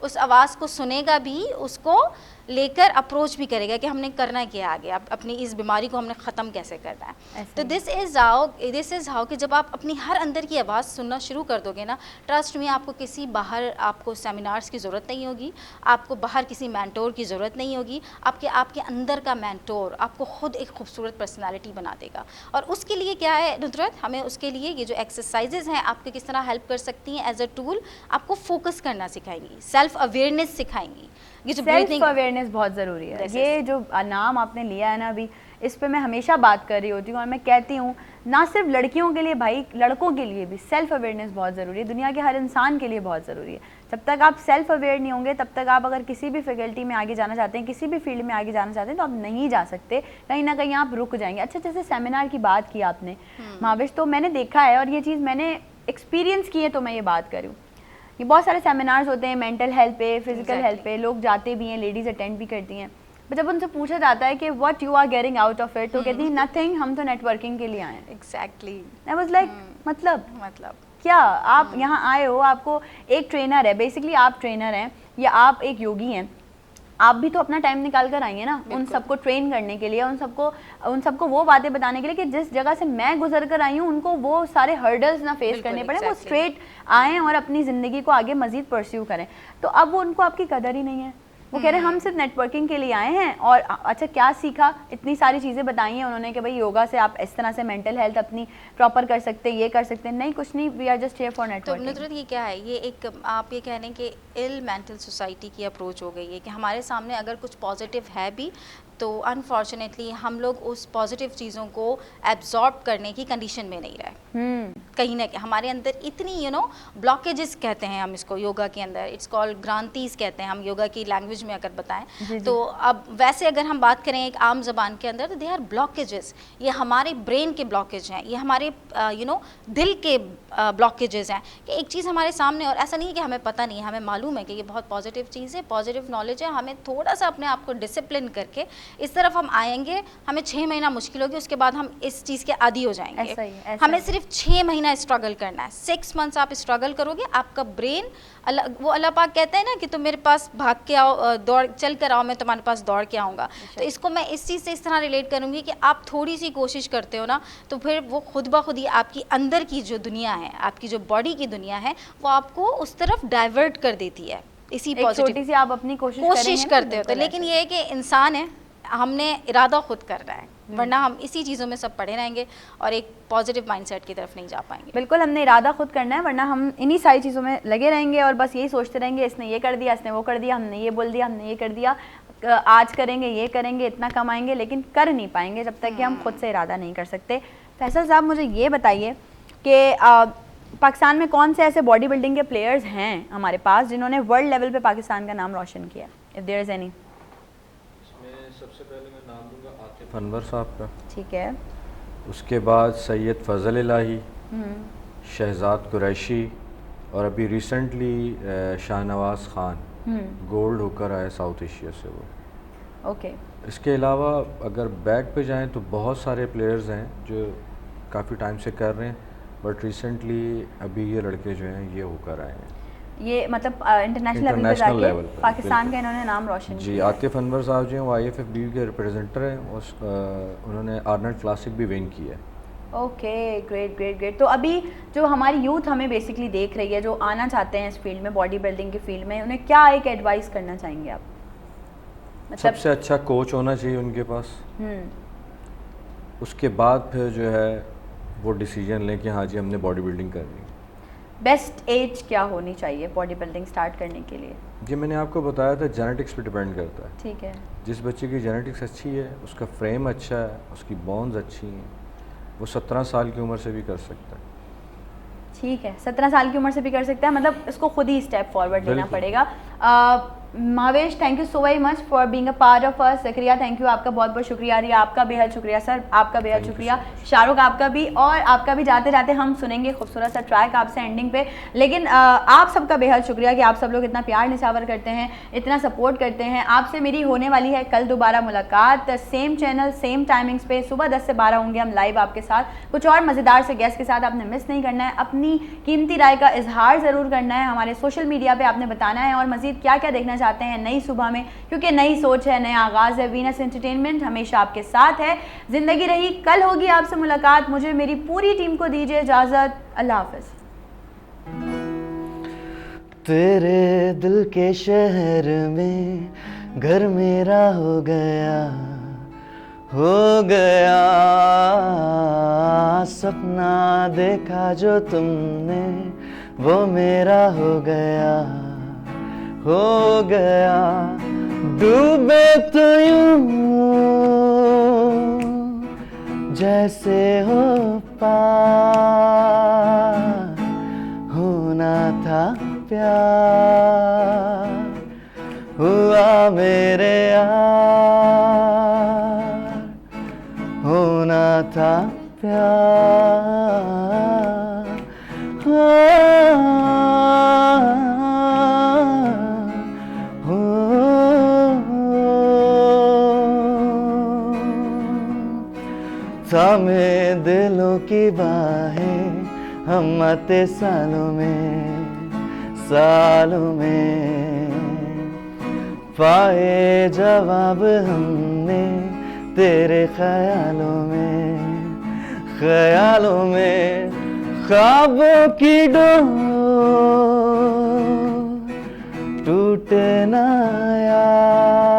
उस आवाज़ को सुनेगा भी, उसको लेकर अप्रोच भी करेगा कि हमने करना क्या आगे, अपनी इस बीमारी को हमने ख़त्म कैसे करना है। तो दिस इज़ हाउ कि जब आप अपनी हर अंदर की आवाज़ सुनना शुरू कर दोगे ना, ट्रस्ट में आपको किसी बाहर, आपको सेमिनार्स की ज़रूरत नहीं होगी, आपको बाहर किसी मेंटोर की ज़रूरत नहीं होगी। आपके अंदर का मेंटोर आपको ख़ुद एक खूबसूरत पर्सनालिटी बना देगा। और उसके लिए क्या है नुसरत, हमें उसके लिए ये जो एक्सरसाइजेज़ हैं आपको किस तरह हेल्प कर सकती हैं एज अ टूल, आपको फोकस करना सिखाएंगी, सेल्फ अवेयरनेस सिखाएंगी। ये जो सेल्फ अवेयरनेस बहुत ज़रूरी है। ये जो नाम आपने लिया है ना अभी, इस पे मैं हमेशा बात कर रही होती हूँ और मैं कहती हूँ ना सिर्फ लड़कियों के लिए भाई, लड़कों के लिए भी सेल्फ अवेयरनेस बहुत ज़रूरी है, दुनिया के हर इंसान के लिए बहुत ज़रूरी है। जब तक आप सेल्फ अवेयर नहीं होंगे तब तक आप अगर किसी भी फैकल्टी में आगे जाना चाहते हैं, किसी भी फील्ड में आगे जाना चाहते हैं तो आप नहीं जा सकते, कहीं ना कहीं आप रुक जाएंगे। अच्छा, जैसे सेमिनार की बात की आपने महाविश, तो मैंने देखा है और ये चीज़ मैंने एक्सपीरियंस की है, तो मैं ये बात कर रही हूँ। ये बहुत सारे सेमिनार्स होते हैं मेंटल हेल्थ पे, फिजिकल हेल्थ पे, लोग जाते भी हैं, लेडीज़ अटेंड भी करती हैं। बट जब उनसे पूछा जाता है कि what you are getting out of it, तो कहती हैं नथिंग, हम तो नेटवर्किंग के लिए आए हैं। एग्जैक्टली। आई वाज लाइक मतलब क्या आप यहाँ आए हो, आपको एक ट्रेनर है, बेसिकली आप ट्रेनर हैं या आप एक योगी हैं, आप भी तो अपना टाइम निकाल कर आएंगे ना उन सबको ट्रेन करने के लिए, उन सबको वो बातें बताने के लिए कि जिस जगह से मैं गुजर कर आई हूँ उनको वो सारे हर्डल्स ना फेस करने पड़े, वो स्ट्रेट आएँ और अपनी ज़िंदगी को आगे मज़ीद परस्यू करें। तो अब वो उनको आपकी कदर ही नहीं है, वो कह रहे हैं हम सिर्फ नेटवर्किंग के लिए आए हैं। और अच्छा क्या सीखा, इतनी सारी चीज़ें बताई हैं उन्होंने कि भाई योगा से आप इस तरह से मेंटल हेल्थ अपनी प्रॉपर कर सकते हैं, ये कर सकते हैं। नहीं, कुछ नहीं, we are just here for networking. तो नुसरत ये क्या है, ये एक आप ये कह रहे हैं कि इल मेंटल सोसाइटी की अप्रोच हो गई है कि हमारे सामने अगर कुछ पॉजिटिव है भी तो अनफॉर्चुनेटली हम लोग उस पॉजिटिव चीज़ों को एब्जॉर्ब करने की कंडीशन में नहीं रहे। कहीं ना कहीं हमारे अंदर इतनी ब्लॉकेजेस कहते हैं हम इसको योगा के अंदर, इट्स कॉल्ड ग्रांतीज कहते हैं हम योगा की लैंग्वेज में अगर बताएं तो। अब वैसे अगर हम बात करें एक आम जबान के अंदर तो दे आर ब्लॉकेजेस, ये हमारे ब्रेन के ब्लॉकेज हैं, ये हमारे दिल के ब्लॉकेजेस हैं कि एक चीज़ हमारे सामने, और ऐसा नहीं है कि हमें पता नहीं है, हमें मालूम है कि ये बहुत पॉजिटिव चीज़ है, पॉजिटिव नॉलेज है, हमें थोड़ा सा अपने आप को डिसिप्लिन करके इस तरफ हम आएंगे, हमें 6 महीना मुश्किल होगी, उसके बाद हम इस चीज़ के आदी हो जाएंगे। ऐसा हमें सिर्फ 6 महीना स्ट्रगल करना है, 6 मंथ्स आप स्ट्रगल करोगे, आपका ब्रेन वो अल्लाह पाक कहते हैं ना कि तुम मेरे पास भाग के आओ, दौड़ चल कर आओ, मैं तुम्हारे पास दौड़ के आऊँगा। तो इसको मैं इस चीज़ से इस तरह रिलेट करूँगी कि आप थोड़ी सी कोशिश करते हो ना तो फिर वो खुद ब खुद ही आपकी अंदर की जो दुनिया है, आपकी जो बॉडी की दुनिया है, वो आपको उस तरफ डाइवर्ट कर देती है। इसी छोटी सी आप अपनी कोशिश करते हो तो, लेकिन ये है कि इंसान है, हमने इरादा खुद करना है, वरना हम इसी चीज़ों में सब पड़े रहेंगे और एक पॉजिटिव माइंडसेट की तरफ नहीं जा पाएंगे। बिल्कुल, हमने इरादा खुद करना है, वरना हम इन्हीं सारी चीज़ों में लगे रहेंगे और बस यही सोचते रहेंगे इसने ये कर दिया, इसने वो कर दिया, हमने ये बोल दिया, हमने ये कर दिया, आज करेंगे, ये करेंगे, इतना कमाएंगे, लेकिन कर नहीं पाएंगे जब तक कि हम खुद से इरादा नहीं कर सकते। फैसल साहब, मुझे ये बताइए कि पाकिस्तान में कौन से ऐसे बॉडी बिल्डिंग के प्लेयर्स हैं हमारे पास जिन्होंने वर्ल्ड लेवल पे पाकिस्तान का नाम रोशन किया, इफ़ देयर इज़ एनी? सबसे पहले मैं नाम दूंगा आतिफ अनवर साहब का, ठीक है। उसके बाद सैयद फजल इलाही, शहजाद कुरैशी और अभी रिसेंटली शाहनवाज खान गोल्ड होकर आए साउथ एशिया से वो। ओके इसके अलावा अगर बैक पे जाएं तो बहुत सारे प्लेयर्स हैं जो काफ़ी टाइम से कर रहे हैं, बट रिसेंटली अभी ये लड़के जो हैं ये होकर आए हैं। ये मतलब इंटरनेशनल लेवल पे इंटरनेशनल जाके लेवल पे, पाकिस्तान बिल्कुल। का इन्होंने नाम रोशन जी, आतिफ अनवर साहब जो हैं वो IFFB के रिप्रेजेंटर हैं, उन्होंने आर्नल्ड क्लासिक भी विन किया है। Okay, great great great. तो अभी जो हमारी यूथ हमें बेसिकली देख रही है, जो आना चाहते हैं इस फील्ड में, बॉडी बिल्डिंग की फील्ड में, उन्हें क्या एक एडवाइस करना चाहेंगे आप? मतलब सबसे अच्छा कोच होना चाहिए उनके पास, उसके बाद फिर जो है वो डिसीजन लें कि हाँ जी हमने बॉडी बिल्डिंग करनी है। बेस्ट एज क्या होनी चाहिए बॉडी बिल्डिंग स्टार्ट करने के लिए? जी, मैंने आपको बताया था जेनेटिक्स पे डिपेंड करता है। ठीक है। जिस बच्चे की जेनेटिक्स अच्छी है, उसका फ्रेम अच्छा है, उसकी बोन्स अच्छी हैं, वो 17 साल की उम्र से भी कर सकता है। ठीक है, 17 साल की उम्र से भी कर सकता है, मतलब इसको खुद ही स्टेप फॉरवर्ड लेना बिल्कुल। पड़ेगा। Mahwish, thank you so very much for being a part of us. Zakaria, thank you, आपका बहुत बहुत शुक्रिया। रिया, आपका बेहद शुक्रिया। सर, आपका बेहद Thank you शुक्रिया। so much. शाहरुख, आपका भी, और आपका भी। जाते जाते हम सुनेंगे खूबसूरत सा ट्रैक आपसे एंडिंग पे, लेकिन आप सबका बेहद शुक्रिया कि आप सब लोग इतना प्यार निछावर करते हैं, इतना सपोर्ट करते हैं। आपसे मेरी होने वाली है कल दोबारा मुलाकात, सेम चैनल सेम टाइमिंग्स पे, सुबह 10 से 12 होंगे हम लाइव आपके साथ, कुछ और मज़ेदार से गेस्ट के साथ। आपने मिस नहीं करना है, अपनी कीमती राय का इजहार ज़रूर करना है, हमारे सोशल मीडिया पे आपने बताना है, और मज़ीद क्या क्या देखना चाहते हैं नई सुबह में, क्योंकि नई सोच है, नया आगाज़ है। वीनस एंटरटेनमेंट हमेशा आपके साथ है। ज़िंदगी रही, कल होगी आपसे मुलाकात। मुझे मेरी पूरी टीम को दीजिए इजाज़त। अल्लाह हाफ़िज़। तेरे दिल के शहर में घर मेरा हो गया, हो गया। सपना देखा जो तुमने वो मेरा हो गया, हो गया। डूबे तो यूं जैसे हो पार, होना था प्यार, हुआ मेरे यार, होना था प्यार। थामे दिलों की बाहें हम आते सालों में, सालों में पाए जवाब हमने तेरे ख्यालों में, ख्यालों में। ख्वाबों की डोर टूटे ना यार।